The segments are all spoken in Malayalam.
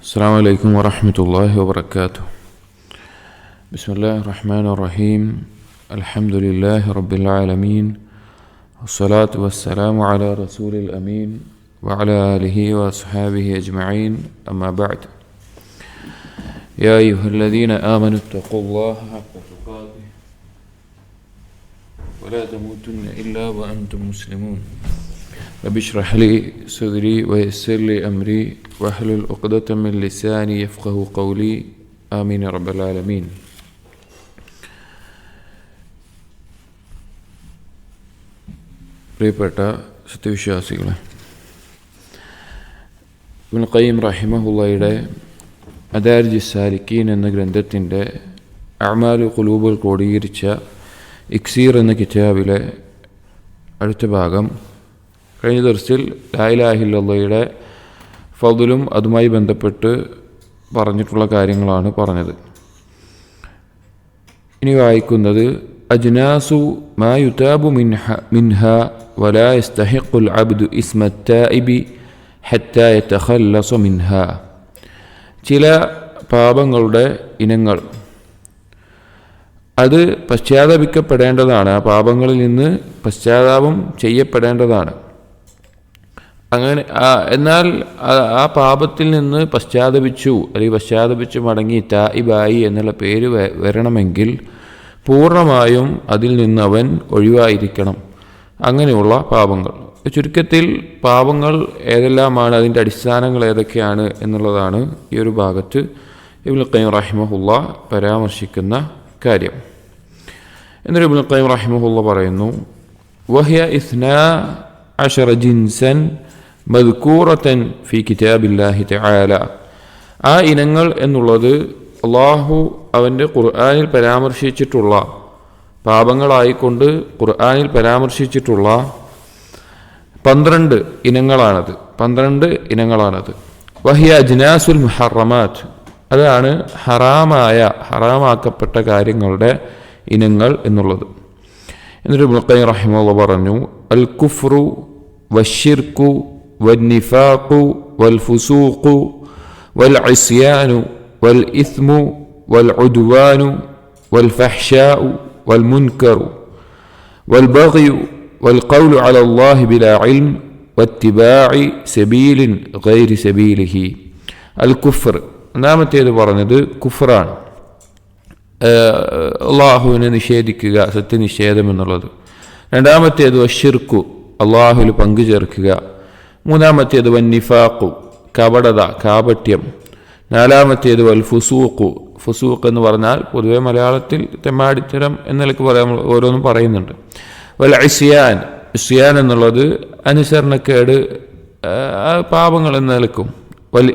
السلام عليكم ورحمة الله وبركاته. بسم الله الرحمن الرحيم. الحمد لله رب العالمين، والصلاة والسلام على رسول الأمين وعلى آله وأصحابه أجمعين، أما بعد. يا أيها الذين آمنوا اتقوا الله حق تقاته ولا تموتن إلا وأنتم مسلمون. رب اشرح لي صدري ويسر لي أمري واحلل عقدة من لساني يفقهوا قولي، آمين يا رب العالمين. പ്രിയപ്പെട്ട സത്യവിശ്വാസികളെ, ഇബ്നു ഖയ്യിം റഹിമഹുള്ളയുടെ മദാരിജ് സാലിക്കീൻ എന്ന ഗ്രന്ഥത്തിൻ്റെ അഅ്മാലു ഖുലൂബുൽ ക്രോഡീകരിച്ച ഇക്സീർ എന്ന കിതാബിലെ അടുത്ത ഭാഗം കഴിഞ്ഞ ദർസിൽ ലാ ഇലാഹ ഇല്ലല്ലാഹയുടെ ഫദ്ലും അതുമായി ബന്ധപ്പെട്ട് പറഞ്ഞിട്ടുള്ള കാര്യങ്ങളാണ് പറഞ്ഞത്. ഇനി വായിക്കുന്നത് അജ്നാസു മാ യുതാബു മിൻഹ വലാ യസ്തഹിഖുൽ അബ്ദു ഇസ്മ തായിബി ഹത്താ യതഖല്ലസ മിൻഹ. ചില പാപങ്ങളുടെ ഇനങ്ങൾ, അത് പശ്ചാത്താപിക്കപ്പെടേണ്ടതാണ്, ആ പാപങ്ങളിൽ നിന്ന് പശ്ചാത്താപം ചെയ്യപ്പെടേണ്ടതാണ്. അങ്ങനെ എന്നാൽ ആ പാപത്തിൽ നിന്ന് പശ്ചാത്തപിച്ചു അല്ലെങ്കിൽ പശ്ചാത്തപിച്ച് മടങ്ങി തായിബായി എന്നുള്ള പേര് വരണമെങ്കിൽ പൂർണ്ണമായും അതിൽ നിന്ന് അവൻ ഒഴിവായിരിക്കണം. അങ്ങനെയുള്ള പാപങ്ങൾ, ചുരുക്കത്തിൽ പാപങ്ങൾ ഏതെല്ലാമാണ്, അതിൻ്റെ അടിസ്ഥാനങ്ങൾ ഏതൊക്കെയാണ് എന്നുള്ളതാണ് ഈ ഒരു ഭാഗത്ത് ഇബ്നുൽ ഖയ്യിം റഹിമഹുള്ള പരാമർശിക്കുന്ന കാര്യം. എന്നിട്ട് ഇബ്നുൽ ഖയ്യിം റഹിമഹുള്ള പറയുന്നു, വഹിയ ഇസ്നാ അശറ ജിൻസൻ മദ്കൂറത്തൻ ഫി കിതാബില്ലാഹി തആല. ആ ഇനങ്ങൾ എന്നുള്ളത് അള്ളാഹു അവൻ്റെ ഖുർആനിൽ പരാമർശിച്ചിട്ടുള്ള പാപങ്ങളായിക്കൊണ്ട് ഖുർആനിൽ പരാമർശിച്ചിട്ടുള്ള 12 ഇനങ്ങളാണത്. വഹിയ അജ്നാസുൽ മുഹറമാത്ത്, അതാണ് ഹറാമാക്കപ്പെട്ട കാര്യങ്ങളുടെ ഇനങ്ങൾ എന്നുള്ളത്. എന്നിട്ട് ഇബ്നുൽ ഖയ്യിം റഹിമഹുല്ലാഹ് പറഞ്ഞു, അൽ കുഫ്റു വശ്ശിർക്കു വന്നിഫാഖു വൽഫുസൂഖു വൽഇസ്യാനു വൽഇസ്മു വൽഉദ്വാനു വൽഫഹ്ശാഉ വൽമുൻകറു വൽബഗ്യു വൽഖൗലു അലല്ലാഹി ബിലാ ഇൽം വത്തിബാഇ സബീലിൻ ഗൈരി സബീലിഹി. അൽ കുഫ്ർ, ഒന്നാമത്തേത് പറഞ്ഞത് കുഫ്റാണ്, അള്ളാഹുവിനെ നിഷേധിക്കുക, സത്യനിഷേധം എന്നുള്ളത്. രണ്ടാമത്തേത് വശ്ശിർക്കു, അള്ളാഹുവിൽ പങ്കു ചേർക്കുക. മൂന്നാമത്തേത് വന്നിഫാഖു, കപടത, കാപട്യം. നാലാമത്തേത് വൽ ഫുസൂഖു, ഫുസൂഖ് എന്ന് പറഞ്ഞാൽ പൊതുവെ മലയാളത്തിൽ തെമ്മാടിത്തരം എന്ന നിലയ്ക്ക് ഓരോന്നും പറയുന്നുണ്ട്. വൽ ഇസ്യാൻ, ഇസ്യാൻ എന്നുള്ളത് അനുസരണക്കേട്, പാപങ്ങൾ എന്ന നിലക്കും. വൽ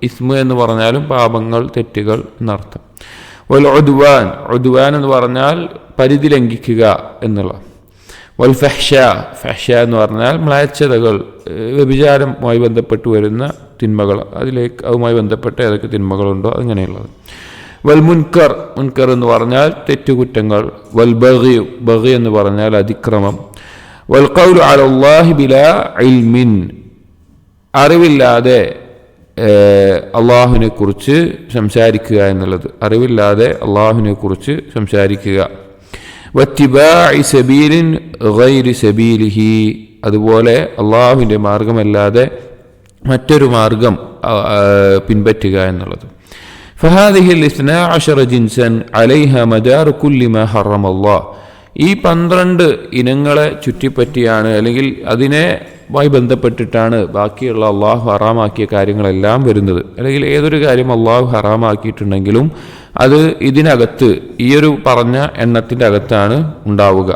ഇസ്മ എന്ന് പറഞ്ഞാലും പാപങ്ങൾ, തെറ്റുകൾ എന്നർത്ഥം. വൽ ഉദ്വാൻ എന്ന് പറഞ്ഞാൽ പരിധി ലംഘിക്കുക എന്നുള്ള. വൽ ഫഹ്ശ എന്ന് പറഞ്ഞാൽ മ്ലേച്ഛതകൾ, വ്യഭിചാരവുമായി ബന്ധപ്പെട്ട് വരുന്ന തിന്മകൾ, അതുമായി ബന്ധപ്പെട്ട ഏതൊക്കെ തിന്മകളുണ്ടോ അങ്ങനെയുള്ളത്. വൽ മുൻകർ എന്ന് പറഞ്ഞാൽ തെറ്റുകുറ്റങ്ങൾ. വൽ ബഗ്യു എന്ന് പറഞ്ഞാൽ അതിക്രമം. വൽ ഖൗലു അലല്ലാഹി ബിലാ ഇൽമിൻ, അറിവില്ലാതെ അള്ളാഹുവിനെ കുറിച്ച് സംസാരിക്കുക എന്നുള്ളത്, അറിവില്ലാതെ അള്ളാഹുവിനെ കുറിച്ച് സംസാരിക്കുക. വത്തിബാഇ സബീലിൻ ഗൈരി സബീലിഹി, അതുപോലെ അള്ളാഹുവിൻ്റെ മാർഗമല്ലാതെ മറ്റൊരു മാർഗം പിൻപറ്റുക എന്നുള്ളത്. ഫഹാദിഹി ഇസ്നാ അശറ ജിൻസൻ അലൈഹ മദാറു കുല്ലി മാ ഹറമല്ലാഹ്. ഈ 12 ഇനങ്ങളെ ചുറ്റിപ്പറ്റിയാണ്, അല്ലെങ്കിൽ അതിനെമായി ബന്ധപ്പെട്ടിട്ടാണ് ബാക്കിയുള്ള അള്ളാഹു ഹറാമാക്കിയ കാര്യങ്ങളെല്ലാം വരുന്നത്. അല്ലെങ്കിൽ ഏതൊരു കാര്യം അള്ളാഹു ഹറാമാക്കിയിട്ടുണ്ടെങ്കിലും അത് ഇതിനകത്ത്, ഈ ഒരു പറഞ്ഞ എണ്ണത്തിൻ്റെ അകത്താണ് ഉണ്ടാവുക.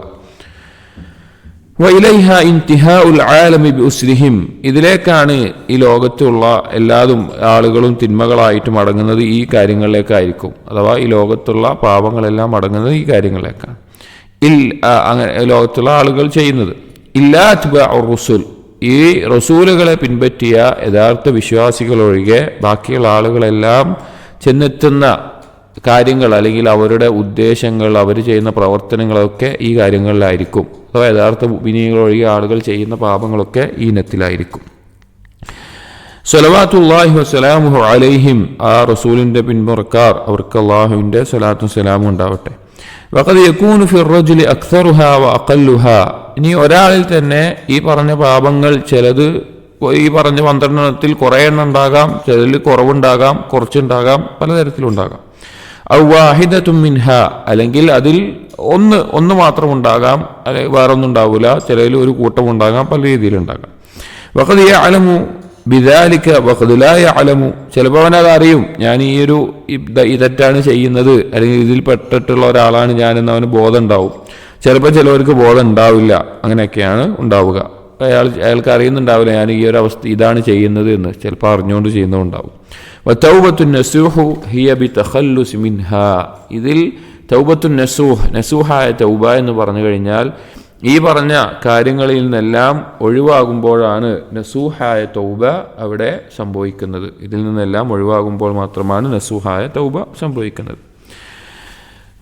വഇലൈഹ ഇൻതിഹാഉൽ ആലമി ബിഉസ്രിഹിം, ഇതിലേക്കാണ് ഈ ലോകത്തുള്ള എല്ലാതും ആളുകളും തിന്മകളായിട്ട് മടങ്ങുന്നത് ഈ കാര്യങ്ങളിലേക്കായിരിക്കും. അഥവാ ഈ ലോകത്തുള്ള പാപങ്ങളെല്ലാം മടങ്ങുന്നത് ഈ കാര്യങ്ങളിലേക്കാണ്, അങ്ങനെ ലോകത്തുള്ള ആളുകൾ ചെയ്യുന്നത്. ഇല്ലാ അത്ബാഉർ റുസുൽ, ഈ റസൂലുകളെ പിൻപറ്റിയ യഥാർത്ഥ വിശ്വാസികളൊഴികെ ബാക്കിയുള്ള ആളുകളെല്ലാം ചെന്നെത്തുന്ന കാര്യങ്ങൾ, അല്ലെങ്കിൽ അവരുടെ ഉദ്ദേശങ്ങൾ, അവർ ചെയ്യുന്ന പ്രവർത്തനങ്ങളൊക്കെ ഈ കാര്യങ്ങളിലായിരിക്കും. അഥവാ യഥാർത്ഥ മുഅ്മിനീങ്ങളൊഴികെ ആളുകൾ ചെയ്യുന്ന പാപങ്ങളൊക്കെ ഈ ഇനത്തിലായിരിക്കും. സ്വലവാത്തുല്ലാഹി വസ്സലാമുഹു അലൈഹിം, ആ റസൂലിന്റെ പിന്മുറക്കാർ, അവർക്ക് അള്ളാഹുവിന്റെ സ്വലാത്തും സലാമും ഉണ്ടാവട്ടെ. വഖദ് യകൂനു ഫി റജുലി അക്സറുഹാ വ അഖല്ലുഹാ, ഇനി ഒരാളിൽ തന്നെ ഈ പറഞ്ഞ പാപങ്ങൾ ചിലത് ഈ പറഞ്ഞ 12 എണ്ണത്തിൽ കുറേ എണ്ണം ഉണ്ടാകാം, ചിലതിൽ കുറവുണ്ടാകാം, കുറച്ചുണ്ടാകാം, പലതരത്തിലുണ്ടാകാം. ഔ വാഹിദത്തും മിൻഹ, അല്ലെങ്കിൽ അതിൽ ഒന്ന് മാത്രം ഉണ്ടാകാം, അല്ലെങ്കിൽ വേറൊന്നും ഉണ്ടാവില്ല, ചിലതിൽ ഒരു കൂട്ടം ഉണ്ടാകാം, പല രീതിയിലുണ്ടാകാം. വഖദ് യഅലമു ബിദാലിക വഖദ് ലാ യഅലമു, ചിലപ്പോൾ അവനത് അറിയും, ഞാൻ ഈ ഒരു തെറ്റാണ് ചെയ്യുന്നത്, അല്ലെങ്കിൽ ഇതിൽ പെട്ടിട്ടുള്ള ഒരാളാണ് ഞാനെന്ന് അവന് ബോധം ഉണ്ടാവും. ചിലപ്പോൾ ചിലവർക്ക് ബോധം ഉണ്ടാവില്ല, അങ്ങനെയൊക്കെയാണ് ഉണ്ടാവുക. അയാൾക്ക് അറിയുന്നുണ്ടാവില്ല ഞാൻ ഈ ഒരു അവസ്ഥ ഇതാണ് ചെയ്യുന്നത് എന്ന്, ചിലപ്പോൾ അറിഞ്ഞുകൊണ്ട് ചെയ്യുന്നതുണ്ടാവും. വതൗബത്തുൻ നസൂഹു ഹിയ ബിതഖല്ലുസ് മിൻഹാ, ഇതിൽ തൗബത്തുൻ നസൂഹ്, നസൂഹായ തൗബ എന്ന് പറഞ്ഞു കഴിഞ്ഞാൽ ഈ പറഞ്ഞ കാര്യങ്ങളിൽ നിന്നെല്ലാം ഒഴിവാകുമ്പോഴാണ് നസൂഹായ തൗബ അവിടെ സംഭവിക്കുന്നത്. ഇതിൽ നിന്നെല്ലാം ഒഴിവാകുമ്പോൾ മാത്രമാണ് നസൂഹായ തൗബ സംഭവിക്കുന്നത്.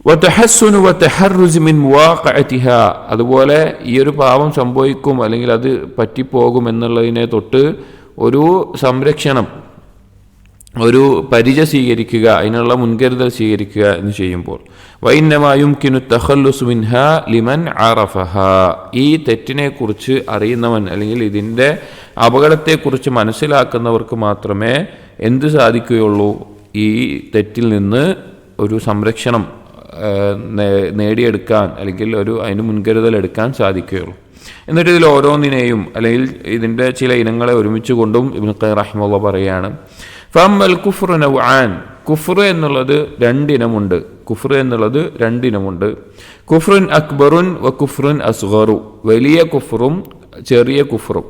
വതഹസ്സുനു വതഹർറുസ് മിൻ മുവാഖഅതിഹാ, അതുപോലെ ഈ ഒരു പാപം സംഭവിക്കും അല്ലെങ്കിൽ അത് പറ്റിപ്പോകും എന്നുള്ളതിനെ തൊട്ട് ഒരു സംരക്ഷണം, ഒരു പരിച സ്വീകരിക്കുക, അതിനുള്ള മുൻകരുതൽ സ്വീകരിക്കുക എന്ന് ചെയ്യുമ്പോൾ വഇന്നമാ യുംകിനു തഖല്ലുസു മിൻഹാ ലിമൻ അറഫഹാ, ഈ തെറ്റിനെക്കുറിച്ച് അറിയുന്നവൻ അല്ലെങ്കിൽ ഇതിൻ്റെ അപകടത്തെക്കുറിച്ച് മനസ്സിലാക്കുന്നവർക്ക് മാത്രമേ എന്ത് സാധിക്കുകയുള്ളൂ, ഈ തെറ്റിൽ നിന്ന് ഒരു സംരക്ഷണം നേടിയെടുക്കാൻ അല്ലെങ്കിൽ അതിന് മുൻകരുതൽ എടുക്കാൻ സാധിക്കുകയുള്ളൂ. എന്നിട്ട് ഇതിൽ ഓരോന്നിനെയും അല്ലെങ്കിൽ ഇതിൻ്റെ ചില ഇനങ്ങളെ ഒരുമിച്ച് കൊണ്ടും ഇബ്നു ഖയ്യിം റഹിമഹുല്ലാഹ് പറയുകയാണ്, ഫഅമ്മൽ കുഫ്റു നൗആൻ, കുഫ്ർ എന്നുള്ളത് രണ്ടിനമുണ്ട്. കുഫ്റുൻ അക്ബറുൻ വ കുഫ്റുൻ അസ്ഗറു, വലിയ കുഫ്റും ചെറിയ കുഫ്റും.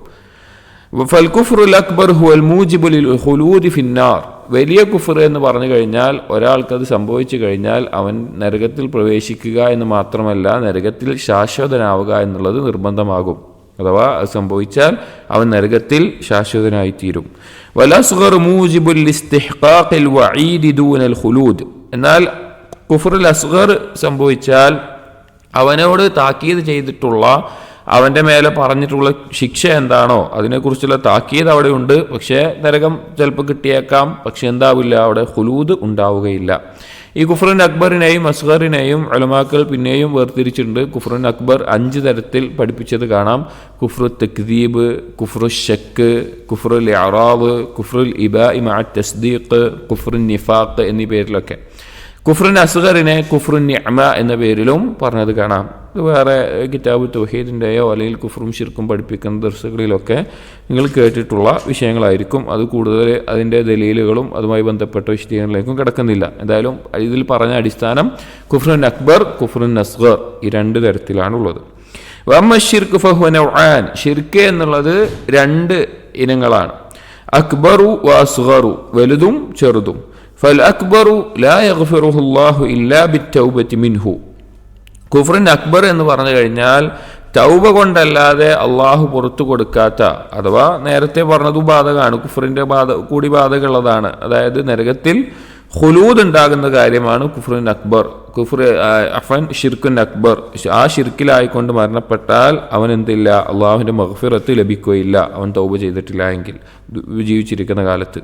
ഫൽ കുഫ്റുൽ അക്ബർ ഹുവൽ മൂജിബു ലിൽ ഖുലൂദി ഫിന്നാർ, വലിയ കുഫ്ർ എന്ന് പറഞ്ഞു കഴിഞ്ഞാൽ ഒരാൾക്കത് സംഭവിച്ചു കഴിഞ്ഞാൽ അവൻ നരകത്തിൽ പ്രവേശിക്കുക എന്ന് മാത്രമല്ല നരകത്തിൽ ശാശ്വതനാവുക എന്നുള്ളത് നിർബന്ധമാകും. അഥവാ അത് സംഭവിച്ചാൽ അവൻ നരകത്തിൽ ശാശ്വതനായിത്തീരും. വലസ്ഗർ മൂജിബുൽ ഇസ്തിഹ്ഖാഖിൽ വഈദി ദൂനൽ ഖുലൂദ്, എന്നാൽ കുഫ്റുൽ അസ്ഗർ സംഭവിച്ചാൽ അവനോട് താക്കീത് ചെയ്തിട്ടുള്ള, അവൻ്റെ മേലെ പറഞ്ഞിട്ടുള്ള ശിക്ഷ എന്താണോ അതിനെക്കുറിച്ചുള്ള താക്കീത് അവിടെയുണ്ട്. പക്ഷേ നരകം ചിലപ്പോൾ കിട്ടിയേക്കാം, പക്ഷെ എന്താവില്ല, അവിടെ ഖുലൂദ് ഉണ്ടാവുകയില്ല. ഈ കുഫ്റുൻ അക്ബറിനെയും അസ്ഗറിനെയും ഉലമാക്കൾ പിന്നെയും വേർതിരിച്ചിട്ടുണ്ട്. കുഫ്റുൻ അക്ബർ 5 തരത്തിൽ പഠിപ്പിച്ചത് കാണാം. കുഫ്റു തക്ദീബ്, കുഫ്റു ശക്ക്, കുഫ്റുൽ ഇഅറാദ്, കുഫ്റുൽ ഇബാഇ മഅ തസ്ദീഖ്, കുഫ്റുൻ നിഫാഖ് എന്നീ പേരിലൊക്കെ. കുഫ്റുൻ അസ്ഗറിനെ കുഫ്റുൻ നിഅമ എന്ന പേരിലും പറഞ്ഞത് കാണാം. ഇത് വേറെ കിതാബ് തൗഹീദിൻ്റെയോ അല്ലെങ്കിൽ കുഫ്റും ശിർക്കും പഠിപ്പിക്കുന്ന ദർസുകളിലൊക്കെ നിങ്ങൾ കേട്ടിട്ടുള്ള വിഷയങ്ങളായിരിക്കും. അത് കൂടുതൽ അതിൻ്റെ ദലീലുകളും അതുമായി ബന്ധപ്പെട്ട വിശദീകരണങ്ങളിലേക്കും കിടക്കുന്നില്ല. എന്തായാലും ഇതിൽ പറഞ്ഞ അടിസ്ഥാനം കുഫ്റുൻ അക്ബർ, കുഫ്റുൻ അസ്ഗർ, ഈ 2 തരത്തിലാണുള്ളത്. വഅമ്മ ശിർക്ക് ഫഹുവ നൗആൻ, ശിർക്ക് എന്നുള്ളത് 2 ഇനങ്ങളാണ്. അക്ബറു വ അസ്ഗറു, വലുതും ചെറുതും. ഫൽ അക്ബറു ലാ യഗ്ഫിറുഹു അല്ലാഹു ഇല്ലാ ബിത്തൗബതി മിൻഹു, കുഫ്റുൻ അക്ബർ എന്ന് പറഞ്ഞു കഴിഞ്ഞാൽ തൗബ കൊണ്ടല്ലാതെ അള്ളാഹു പുറത്തു കൊടുക്കാത്ത, അഥവാ നേരത്തെ പറഞ്ഞതും ബാധകമാണ്, കുഫ്റിൻ്റെ കൂടി ബാധകമുള്ളതാണ്. അതായത് നരകത്തിൽ ഖുലൂദ് ഉണ്ടാകുന്ന കാര്യമാണ് കുഫ്റുൻ അക്ബർ. ഷിർക്കുൻ അക്ബർ, ആ ഷിർക്കിലായിക്കൊണ്ട് മരണപ്പെട്ടാൽ അവൻ എന്തില്ല, അള്ളാഹുവിൻ്റെ മഗ്ഫിറത്ത് ലഭിക്കുകയില്ല, അവൻ തൗബ ചെയ്തിട്ടില്ല എങ്കിൽ ജീവിച്ചിരിക്കുന്ന കാലത്ത്.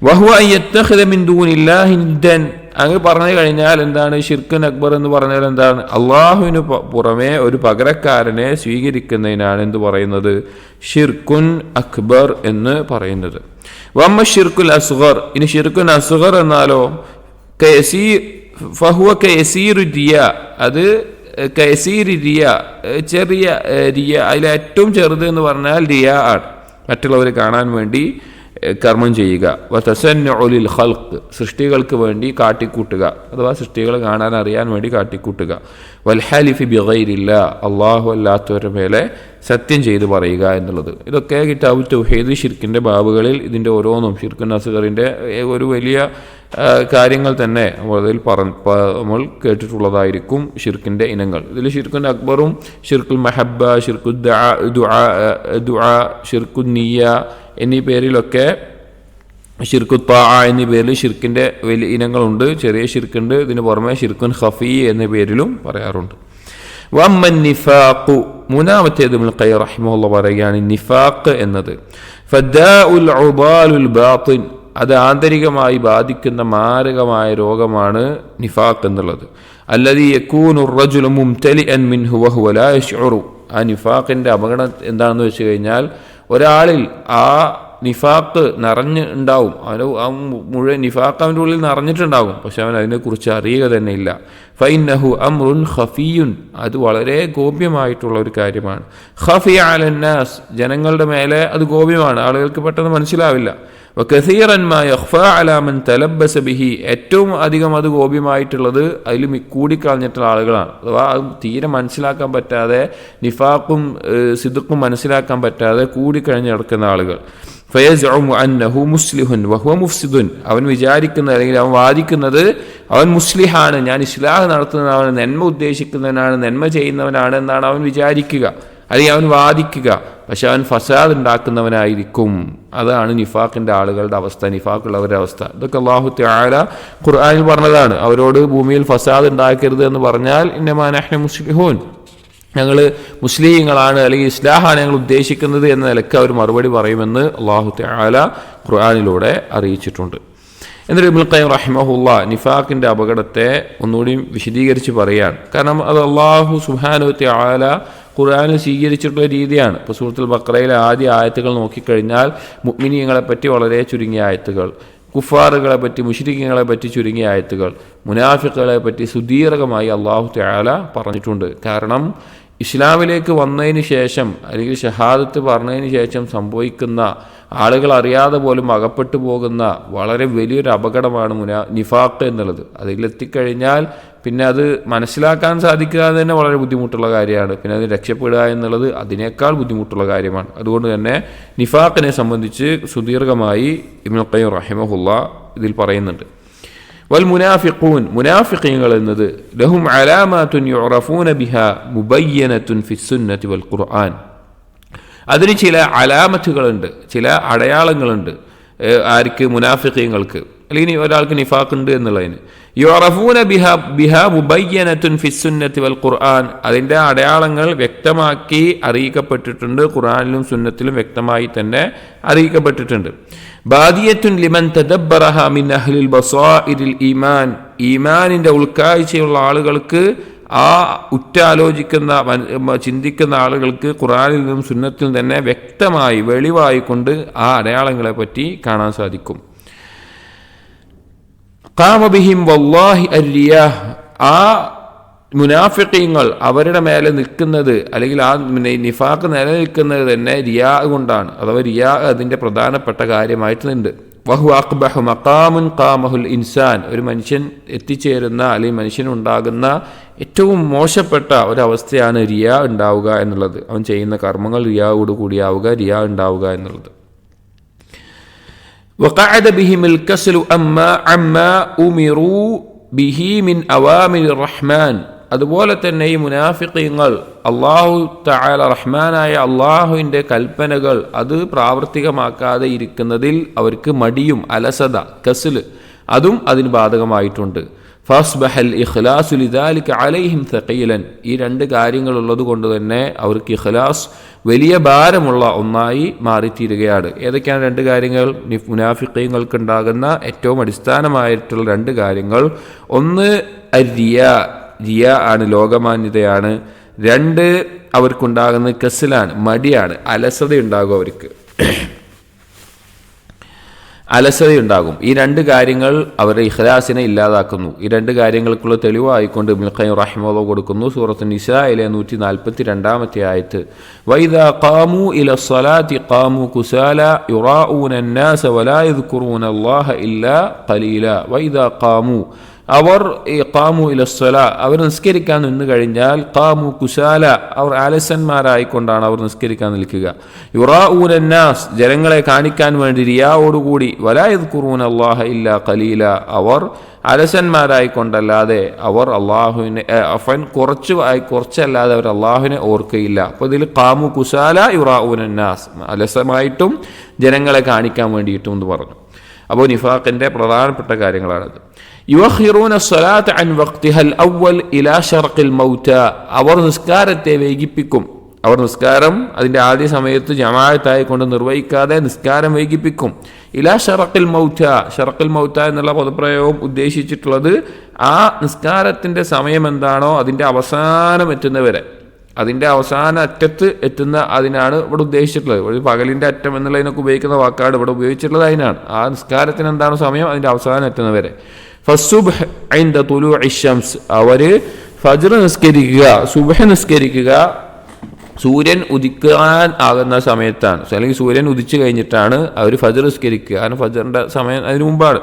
വഹുവ അൻ യത്തഖിദ മിൻ ദൂനില്ലാഹി നിദ്ദൻ, അങ്ങ് പറഞ്ഞു കഴിഞ്ഞാൽ എന്താണ് ഷിർക്കുൻ അക്ബർ എന്ന് പറഞ്ഞാൽ എന്താണ്, അള്ളാഹുവിന് പുറമെ ഒരു പകരക്കാരനെ സ്വീകരിക്കുന്നതിനാണ് എന്ത് പറയുന്നത്, ഷിർക്കുൻ അക്ബർ എന്ന് പറയുന്നത്. വമ്മ ഷിർക്കുൽ അസ്ഗർ, ഇനി ഷിർക്കുൻ അസ്ഗർ എന്നാലോ ഫഹുവ കയസീറു റിയ, അത് കയസീരി റിയ, ചെറിയ റിയ, അതിൽ ഏറ്റവും ചെറുത് എന്ന് പറഞ്ഞാൽ റിയ ആണ്, മറ്റുള്ളവരെ കാണാൻ വേണ്ടി കർമ്മം ചെയ്യുക. വതസന്നുഉ ലിൽ ഖൽഖ്, സൃഷ്ടികൾക്ക് വേണ്ടി കാട്ടിക്കൂട്ടുക, അഥവാ സൃഷ്ടികളെ കാണാൻ അറിയാൻ വേണ്ടി കാട്ടിക്കൂട്ടുക. വൽ ഹലിഫി ബിഗൈരില്ലാ, അല്ലാഹു അല്ലാത്തവരുടെ മേലെ സത്യം ചെയ്ത് പറയുക എന്നുള്ളത്. ഇതൊക്കെ കിതാബുൽ തൗഹീദ് ഷിർക്കിൻ്റെ ബാബുകളിൽ ഇതിൻ്റെ ഓരോന്നും ഷിർക്കുൻ അസ്ഗറിൻ്റെ ഒരു വലിയ കാര്യങ്ങൾ തന്നെ അതിൽ നമ്മൾ കേട്ടിട്ടുള്ളതായിരിക്കും. ഷിർക്കിൻ്റെ ഇനങ്ങൾ ഇതിൽ ഷിർക്കുൻ അക്ബറും ഷിർക്കുൽ മഹബ്ബ, ഷിർക്കുൽ ദുആ, ഷിർക്കുൻ നിയ്യ എന്നീ പേരിലൊക്കെ, ഷിർക്കു ത്വാഅ എന്നീ പേരിൽ ഷിർക്കിൻ്റെ വലിയ ഇനങ്ങളുണ്ട്. ചെറിയ ഷിർക്കുണ്ട്. ഇതിന് പുറമെ ഷിർക്കുൻ ഖഫീ എന്ന പേരിലും പറയാറുണ്ട്. വമ്മൻ നിഫാഖു, മൂന്നാമത്തേത് ഇബ്നുൽ ഖയ്യിം റഹിമഹുല്ലാഹ് പറയുകയാണ് നിഫാഖ് എന്നത് ഫദാഉൽ ഉദാലുൽ ബാത്തിൻ, അത് ആന്തരികമായി ബാധിക്കുന്ന മാരകമായ രോഗമാണ് നിഫാഖ് എന്നുള്ളത്. അല്ലദീ യകൂനു റജുലു മുംതലിഅൻ മിൻഹു വഹുവ ലാ യശ്ഉറു. ആ നിഫാഖിന്റെ അപകടം എന്താണെന്ന് വെച്ച് കഴിഞ്ഞാൽ ഒരാളിൽ ആ നിഫാഖ് നിറഞ്ഞ് ഉണ്ടാവും, മുഴുവൻ നിഫാഖ് അവൻ്റെ ഉള്ളിൽ നിറഞ്ഞിട്ടുണ്ടാകും, പക്ഷെ അവൻ അതിനെക്കുറിച്ച് അറിയുക തന്നെ ഇല്ല. ഫൈന്നഹു അംറുൻ ഖഫിയുൻ, അത് വളരെ ഗോപ്യമായിട്ടുള്ള ഒരു കാര്യമാണ്. ഖഫി അലന്നാസ്, ജനങ്ങളുടെ മേലെ അത് ഗോപ്യമാണ്, ആളുകൾക്ക് പെട്ടെന്ന് മനസ്സിലാവില്ല. വകസീറൻ മാ യഖ്ഫാ അലാ മൻ തലബ്ബസ ബിഹി, ഏറ്റവും അധികം അത് ഗോപ്യമായിട്ടുള്ളത് അതിൽ കൂടിക്കളഞ്ഞിട്ടുള്ള ആളുകളാണ്. അഥവാ അത് തീരെ മനസ്സിലാക്കാൻ പറ്റാതെ, നിഫാഖും സിദ്ഖും മനസ്സിലാക്കാൻ പറ്റാതെ കൂടിക്കഴിഞ്ഞ് നടക്കുന്ന ആളുകൾ. ഫയസ്ഉമു അന്നഹു മുസ്ലിഹുൻ വഹുവ മുഫ്സിദുൻ, അവൻ വിചാരിക്കുന്നത് അല്ലെങ്കിൽ അവൻ വാദിക്കുന്നത് അവൻ മുസ്ലിഹാണ്, ഞാൻ ഇസ്ലാഹ് നടത്തുന്നവനാണ്, നന്മ ഉദ്ദേശിക്കുന്നവനാണ്, നന്മ ചെയ്യുന്നവനാണ് എന്നാണ് അവൻ വിചാരിക്കുക, അല്ലെങ്കിൽ അവൻ വാദിക്കുക, പക്ഷെ അവൻ ഫസാദ് ഉണ്ടാക്കുന്നവനായിരിക്കും. അതാണ് നിഫാഖിന്റെ ആളുകളുടെ അവസ്ഥ, നിഫാഖുള്ളവരുടെ അവസ്ഥ. ഇതൊക്കെ അല്ലാഹു തആല ഖുർആനിൽ പറഞ്ഞതാണ്. അവരോട് ഭൂമിയിൽ ഫസാദ് ഉണ്ടാക്കരുത് എന്ന് പറഞ്ഞാൽ ഇന്നമാ നഹ്നു മുസ്ലിഹൂൻ, ഞങ്ങൾ മുസ്ലിങ്ങളാണ് അല്ലെങ്കിൽ ഇസ്ലാഹാണ് ഞങ്ങൾ ഉദ്ദേശിക്കുന്നത് എന്ന നിലക്ക് അവർ മറുപടി പറയുമെന്ന് അല്ലാഹു തആല ഖുർആനിലൂടെ അറിയിച്ചിട്ടുണ്ട്. എന്നിട്ട് ഇബ്നുൽ ഖയ്യിം റഹിമഹുല്ലാഹ് നിഫാഖിന്റെ അപകടത്തെ ഒന്നുകൂടി വിശദീകരിച്ച് പറയാണ്. കാരണം അത് അല്ലാഹു സുബ്ഹാനഹു വ തആല ഖുർആനിൽ സ്വീകരിച്ചിട്ടുള്ള രീതിയാണ്. ഇപ്പോൾ സൂറത്തുൽ ബഖറയിലെ ആദ്യ ആയത്തുകൾ നോക്കിക്കഴിഞ്ഞാൽ മുഅ്മിനീങ്ങളെ പറ്റി വളരെ ചുരുങ്ങിയ ആയത്തുകൾ, കുഫാറുകളെ പറ്റി മുശ്രിക്കുകളെ പറ്റി ചുരുങ്ങിയ ആയത്തുകൾ, മുനാഫിക്കുകളെ പറ്റി സുദീർഘമായി അല്ലാഹു തആല പറഞ്ഞിട്ടുണ്ട്. കാരണം ഇസ്ലാമിലേക്ക് വന്നതിന് ശേഷം അല്ലെങ്കിൽ ഷഹാദത്ത് പറഞ്ഞതിന് ശേഷം സംഭവിക്കുന്ന, ആളുകൾ അറിയാതെ പോലും അകപ്പെട്ടു പോകുന്ന വളരെ വലിയൊരു അപകടമാണ് നിഫാഖ് എന്നുള്ളത്. അതിലെത്തിക്കഴിഞ്ഞാൽ പിന്നെ അത് മനസ്സിലാക്കാൻ സാധിക്കുക തന്നെ വളരെ ബുദ്ധിമുട്ടുള്ള കാര്യമാണ്. പിന്നെ അത് രക്ഷപ്പെടുക എന്നുള്ളത് അതിനേക്കാൾ ബുദ്ധിമുട്ടുള്ള കാര്യമാണ്. അതുകൊണ്ട് തന്നെ നിഫാഖിനെ സംബന്ധിച്ച് സുദീർഘമായി ഇബ്നുൽ ഖയ്യിം റഹിമഹുല്ലാഹ് ഇതിൽ പറയുന്നുണ്ട്. വൽ മുനാഫിഖൂൻ, മുനാഫിഖീങ്ങൾ എന്നത് ലഹും അലാമാത്തുൻ യുറഫൂന ബിഹാ മുബയ്യനത്തുൻ ഫിസ്സുന്നതി വൽ ഖുർആൻ, അതിന് ചില അലാമത്തുകളുണ്ട്, ചില അടയാളങ്ങളുണ്ട്. ആർക്ക്? മുനാഫിഖീങ്ങൾക്ക്, അല്ലെങ്കിൽ ഒരാൾക്ക് നിഫാഖ് ഉണ്ട് എന്നുള്ളതിന്. യുറഫൂന ബിഹാ മുബയ്യനത്തുൻ ഫിസ്സുന്നതി വൽ ഖുർആൻ, അതിൻ്റെ അടയാളങ്ങൾ വ്യക്തമാക്കി അറിയിക്കപ്പെട്ടിട്ടുണ്ട്, ഖുർആനിലും സുന്നത്തിലും വ്യക്തമായി തന്നെ അറിയിക്കപ്പെട്ടിട്ടുണ്ട്. ബാദിയത്തുൻ ലിമൻ തദബ്ബറഹ മിൻ അഹ്ലിൽ ബസാഇരിൽ ഈമാൻ, ഈമാനിൻ്റെ ഉൾക്കാഴ്ചയുള്ള ആളുകൾക്ക്, ആ ഉറ്റാലോചിക്കുന്ന ചിന്തിക്കുന്ന ആളുകൾക്ക് ഖുർആനിൽ നിന്നും സുന്നത്തിൽ തന്നെ വ്യക്തമായി വെളിവായിക്കൊണ്ട് ആ അടയാളങ്ങളെ പറ്റി കാണാൻ സാധിക്കും. ഖാമ ബിഹിം വല്ലാഹി അർരിയാഹ്, ആ മുനാഫിഖീങ്ങൾ അവരുടെ മേലെ നിൽക്കുന്നത് അല്ലെങ്കിൽ ആ നിഫാഖ് നിലനിൽക്കുന്നത് തന്നെ റിയാ കൊണ്ടാണ്. അഥവാ റിയാ അതിൻ്റെ പ്രധാനപ്പെട്ട കാര്യമായിട്ടുണ്ട്. വഹു അഖ്ബഹു മഖാമുൻ ഖാമഹുൽ ഇൻസാൻ, ഒരു മനുഷ്യൻ എത്തിച്ചേരുന്ന അല്ലെങ്കിൽ മനുഷ്യനുണ്ടാകുന്ന ഏറ്റവും മോശപ്പെട്ട ഒരവസ്ഥയാണ് റിയാ ഉണ്ടാവുക എന്നുള്ളത്. അവൻ ചെയ്യുന്ന കർമ്മങ്ങൾ റിയാവോട് കൂടിയാവുക, റിയാ ഉണ്ടാവുക എന്നുള്ളത്. വഖഅദ ബിഹിമിൽ കസ്ലു അമ്മാ ഉമിറു ബിഹി മിൻ അവാമിർ റഹ്മാൻ, അതുപോലെ തന്നെ ഈ മുനാഫിഖീങ്ങൾ അള്ളാഹു തആല റഹ്മാനായ അള്ളാഹുവിൻ്റെ കൽപ്പനകൾ അത് പ്രാവർത്തികമാക്കാതെ ഇരിക്കുന്നതിൽ അവർക്ക് മടിയും അലസത, കസ്ല്, അതും അതിന് ബാധകമായിട്ടുണ്ട്. ഫസ്ബഹൽ ഇഖ്ലാസു ലിദാലിക അലൈഹിം തഖീലൻ, ഈ രണ്ട് കാര്യങ്ങളുള്ളത് കൊണ്ട് തന്നെ അവർക്ക് ഇഖ്ലാസ് വലിയ ഭാരമുള്ള ഒന്നായി മാറിത്തീരുകയാണ്. ഏതൊക്കെയാണ് രണ്ട് കാര്യങ്ങൾ? മുനാഫിഖീങ്ങൾക്ക് ഉണ്ടാകുന്ന ഏറ്റവും അടിസ്ഥാനമായിട്ടുള്ള രണ്ട് കാര്യങ്ങൾ. ഒന്ന് റിയാ, റിയാ ആണ്, ലോകമാന്യതയാണ്. രണ്ട്, അവർക്കുണ്ടാകുന്ന കസ്ലാണ്, മടിയാണ്, അലസതയുണ്ടാകും, അവർക്ക് അലസതയുണ്ടാകും. ഈ രണ്ട് കാര്യങ്ങൾ അവരുടെ ഇഖ്ലാസിനെ ഇല്ലാതാക്കുന്നു. ഈ രണ്ട് കാര്യങ്ങൾക്കുള്ള തെളിവായിക്കൊണ്ട് ഇബ്നുൽ ഖയ്യിം റഹിമഹുല്ലാഹ് കൊടുക്കുന്നു. സൂറത്തുൻ നിസായിലെ 142 ആയത്ത്, വൈദാ ഖാമൂ ഇലസ്സലാത്തി ഖാമൂ കുസാല യുറാഊന അന്നാസ വലാ യദ്കുറൂന അല്ലാഹ ഇല്ലാ ഖലീല. വൈദാ ഖാമൂ, അവർ ഖാമു ഇലസ്സലാ, അവർ നിസ്കരിക്കാൻ നിന്ന് കഴിഞ്ഞാൽ ഖാമു കുസാല, അവർ ആലസ്യന്മാരായിക്കൊണ്ടാണ് അവർ നിസ്കരിക്കാൻ നിൽക്കുക. യുറാഊന അന്നാസ്, ജനങ്ങളെ കാണിക്കാൻ വേണ്ടി റിയാവോടുകൂടി. വലാ യദ്കുറൂന അല്ലാഹ ഇല്ലാ ഖലീല, അവർ അലസന്മാരായിക്കൊണ്ടല്ലാതെ അവർ അള്ളാഹുവിനെ കുറച്ചല്ലാതെ അവർ അള്ളാഹുവിനെ ഓർക്കുകയില്ല. അപ്പോൾ ഇതിൽ ഖാമു കുസാല യുറാഊന അന്നാസ്, അലസമായിട്ടും ജനങ്ങളെ കാണിക്കാൻ വേണ്ടിയിട്ടും എന്ന് പറഞ്ഞു. അപ്പോൾ നിഫാഖിന്റെ പ്രധാനപ്പെട്ട കാര്യങ്ങളാണത്. യുഅഖിറൂന സ്വലാത അൻ വഖ്തിഹൽ അവ്വൽ ഇലാ ശർഖിൽ മൗത, അവർ നിസ്കാരത്തെ വൈകിപ്പിക്കും. അവർ നിസ്കാരം അതിൻ്റെ ആദ്യ സമയത്ത് ജമാഅത്തായി കൊണ്ട് നിർവഹിക്കാതെ നിസ്കാരം വൈകിപ്പിക്കും. ഇലാ ഷറഖിൽ മൗത, ഷറഖിൽ മൗത എന്നുള്ള പദപ്രയോഗം ഉദ്ദേശിച്ചിട്ടുള്ളത് ആ നിസ്കാരത്തിൻ്റെ സമയം എന്താണോ അതിൻ്റെ അവസാനം എത്തുന്നവരെ, അതിൻ്റെ അവസാന അറ്റത്ത് എത്തുന്ന അതിനാണ് ഇവിടെ ഉദ്ദേശിച്ചിട്ടുള്ളത്. ഒരു പകലിൻ്റെ അറ്റം എന്നുള്ളതിനൊക്കെ ഉപയോഗിക്കുന്ന വാക്കാണ് ഇവിടെ ഉപയോഗിച്ചിട്ടുള്ളത്. അതിനാണ് ആ നിസ്കാരത്തിന് എന്താണ് സമയം, അതിൻ്റെ അവസാനം എത്തുന്നവരെ. ഫസുബ്ഹ് ഇൻദ തുലൂഇ ശംസ്, അവർ ഫജ്ർ നിസ്കരിക്കുക, സുബ്ഹ് നിസ്കരിക്കുക സൂര്യൻ ഉദിക്കാൻ ആകുന്ന സമയത്താണ്, അല്ലെങ്കിൽ സൂര്യൻ ഉദിച്ചു കഴിഞ്ഞിട്ടാണ് അവർ ഫജ്ർ നിസ്കരിക്കുക. കാരണം ഫജ്റിന്റെ സമയം അതിനു മുമ്പാണ്.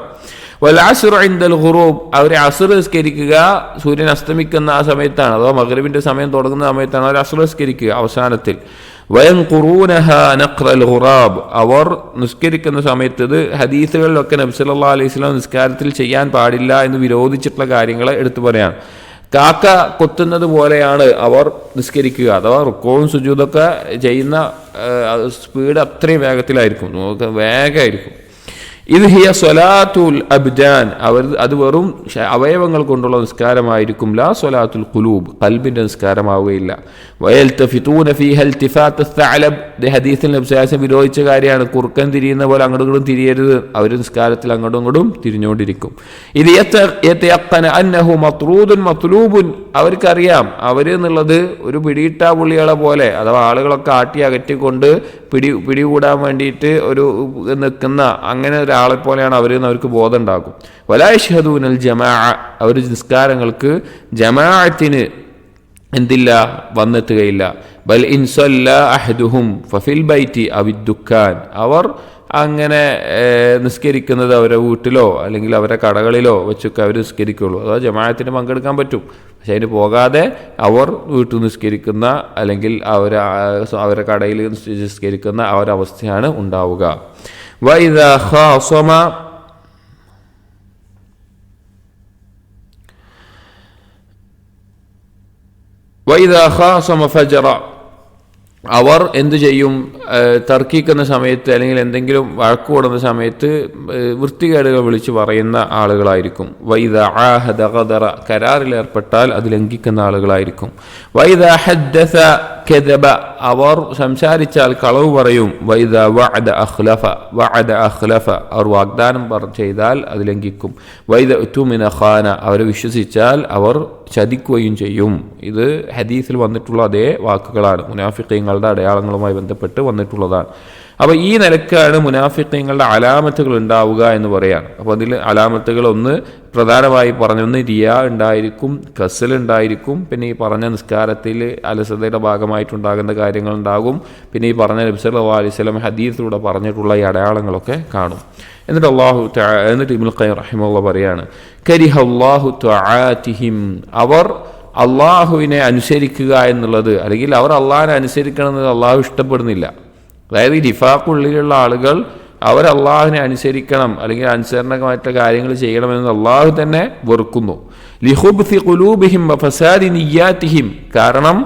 വൽ അസ്ർ ഇൻദൽ ഖുറൂബ്, അവർ അസ്ർ നിസ്കരിക്കുക സൂര്യൻ അസ്തമിക്കുന്ന ആ സമയത്താണ്, അഥവാ മഗ്രിബിന്റെ സമയം തുടങ്ങുന്ന സമയത്താണ് അവർ അസ്ർ നിസ്കരിക്കുക അവസാനത്തിൽ. വയൻഖുറൂനഹ നഖ്റൽ ഖുറാബ്, അവർ നിസ്കരിക്കുന്ന സമയത്ത്, ഇത് ഹദീസുകളിലൊക്കെ നബി സല്ലല്ലാഹു അലൈഹി വസല്ലം നിസ്കാരത്തിൽ ചെയ്യാൻ പാടില്ല എന്ന് വിരോധിച്ചിട്ടുള്ള കാര്യങ്ങളെ എടുത്തു പറയാം. കാക്ക കൊത്തുന്നത് പോലെയാണ് അവർ നിസ്കരിക്കുക, അഥവാ റുക്കോവും സുജൂദൊക്കെ ചെയ്യുന്ന സ്പീഡ് അത്രയും വേഗത്തിലായിരിക്കും, നമുക്ക് വേഗമായിരിക്കും. ഇത് ഹിയ സ്വലാത്തുൽ അബ്ദാൻ, അത് വെറും അവയവങ്ങൾ കൊണ്ടുള്ള നിസ്കാരമായിരിക്കും. ലാ സ്വലാത്തുൽ ഖുലൂബ്, ഖൽബിന്റെ നിസ്കാരമാവുകയില്ല. വയൽതഫിതൂന ഫീഹ ഇൽതിഫാത്ത് അസ്സഅലബ്, ഹദീസിൽ നബി സല്ലല്ലാഹു അലൈഹി വസല്ലം വിരോധിച്ച കാര്യമാണ്. കുറുക്കൻ തിരിയുന്ന പോലെ അങ്ങോട്ടും ഇങ്ങോട്ടും തിരിയരുത്, അവർ നിസ്കാരത്തിൽ അങ്ങോട്ടും ഇങ്ങോട്ടും തിരിഞ്ഞുകൊണ്ടിരിക്കും. ഇത് യതയഖന അന്നഹു മത്റൂദുൻ മത്ലൂബുൻ, അവർക്കറിയാം അവർ എന്നുള്ളത് ഒരു പിടിയിട്ട പുള്ളികളെ പോലെ, അഥവാ ആളുകളൊക്കെ ആട്ടി അകറ്റിക്കൊണ്ട് പിടികൂടാൻ വേണ്ടിയിട്ട് ഒരു നിൽക്കുന്ന അങ്ങനെ ഒരാളെ പോലെയാണ് അവരെന്ന് അവർക്ക് ബോധം ഉണ്ടാകും. വലാ യശ്ഹദൂനൽ ജമാഅ, അവർ നിസ്കാരങ്ങൾക്ക് ജമാഅത്തിന് എന്തില്ല വന്നെത്തുകയില്ല. ബൽ ഇൻ സല്ല അഹദുഹും ഫഫിൽ ബൈറ്റി അവിദ്ദുക്കാൻ, അവർ അങ്ങനെ നിസ്കരിക്കുന്നത് അവരുടെ വീട്ടിലോ അല്ലെങ്കിൽ അവരുടെ കടകളിലോ വെച്ചൊക്കെ അവർ നിസ്കരിക്കുള്ളൂ. അതായത് ജമാഅത്തിന് പങ്കെടുക്കാൻ പറ്റും, പക്ഷെ അതിന് പോകാതെ അവർ വീട്ടിൽ നിസ്കരിക്കുന്ന അല്ലെങ്കിൽ അവരുടെ കടയിൽ നിസ്കരിക്കുന്ന ആ ഒരു അവസ്ഥയാണ് ഉണ്ടാവുക. വഇദാ ഖാസമ, വഇദാ ഖാസമ ഫജറ, അവർ എന്തു ചെയ്യും, തർക്കിക്കുന്ന സമയത്ത് അല്ലെങ്കിൽ എന്തെങ്കിലും വഴക്ക് കൂടുന്ന സമയത്ത് വൃത്തികേടുകൾ വിളിച്ചു പറയുന്ന ആളുകളായിരിക്കും. വൈദാ ആഹദ ഖദറ, കരാറിൽ ഏർപ്പെട്ടാൽ അത് ലംഘിക്കുന്ന ആളുകളായിരിക്കും. വൈദാ ഹദ്ദസ കദബ, അവർ സംസാരിച്ചാൽ കളവ് പറയും. വൈദാ വഅദ അഖ്ലഫ, അവർ വാഗ്ദാനം ചെയ്താൽ അത് ലംഘിക്കും. വൈദ ഉതുമിന ഖാന, അവരെ വിശ്വസിച്ചാൽ അവർ ചതിക്കുകയും ചെയ്യും. ഇത് ഹദീസിൽ വന്നിട്ടുള്ള അതേ വാക്കുകളാണ്, മുനാഫിഖീങ്ങളുടെ അടയാളങ്ങളുമായി ബന്ധപ്പെട്ട് വന്നിട്ടുള്ളതാണ്. അപ്പോൾ ഈ നിലക്കാണ് മുനാഫിഖീങ്ങളുടെ അലാമത്തുകൾ ഉണ്ടാവുക എന്ന് പറയാണ്. അപ്പോൾ അതിൽ അലാമത്തുകൾ ഒന്ന് പ്രധാനമായി പറഞ്ഞൊന്ന് റിയാ ഉണ്ടായിരിക്കും, കസൽ ഉണ്ടായിരിക്കും, പിന്നെ ഈ പറഞ്ഞ നിസ്കാരത്തിൽ അലസതയുടെ ഭാഗമായിട്ടുണ്ടാകുന്ന കാര്യങ്ങളുണ്ടാകും, പിന്നെ ഈ പറഞ്ഞ നബി സല്ലല്ലാഹു അലൈഹി വസല്ലം ഹദീസിലൂടെ പറഞ്ഞിട്ടുള്ള ഈ അടയാളങ്ങളൊക്കെ കാണും. എന്നിട്ട് ഇബ്നുൽ ഖയ്യിം റഹിമഹുല്ലാഹ് പറയാണ്, കരിഹല്ലാഹു തആതിഹിം, അവർ അള്ളാഹുവിനെ അനുസരിക്കുക എന്നുള്ളത്, അല്ലെങ്കിൽ അവർ അള്ളാഹിനെ അനുസരിക്കണം എന്നത് അള്ളാഹു ഇഷ്ടപ്പെടുന്നില്ല. അതായത് ഈ നിഫാഖുള്ളിലുള്ള ആളുകൾ അവർ അള്ളാഹുവിനെ അനുസരിക്കണം അല്ലെങ്കിൽ അനുസരണമായിട്ടുള്ള കാര്യങ്ങൾ ചെയ്യണമെന്ന് അള്ളാഹു തന്നെ വെറുക്കുന്നു. ലിഖുബ്സി ഖുലൂബിഹിം വഫസാദി നിയ്യാതിഹിം, കാരണം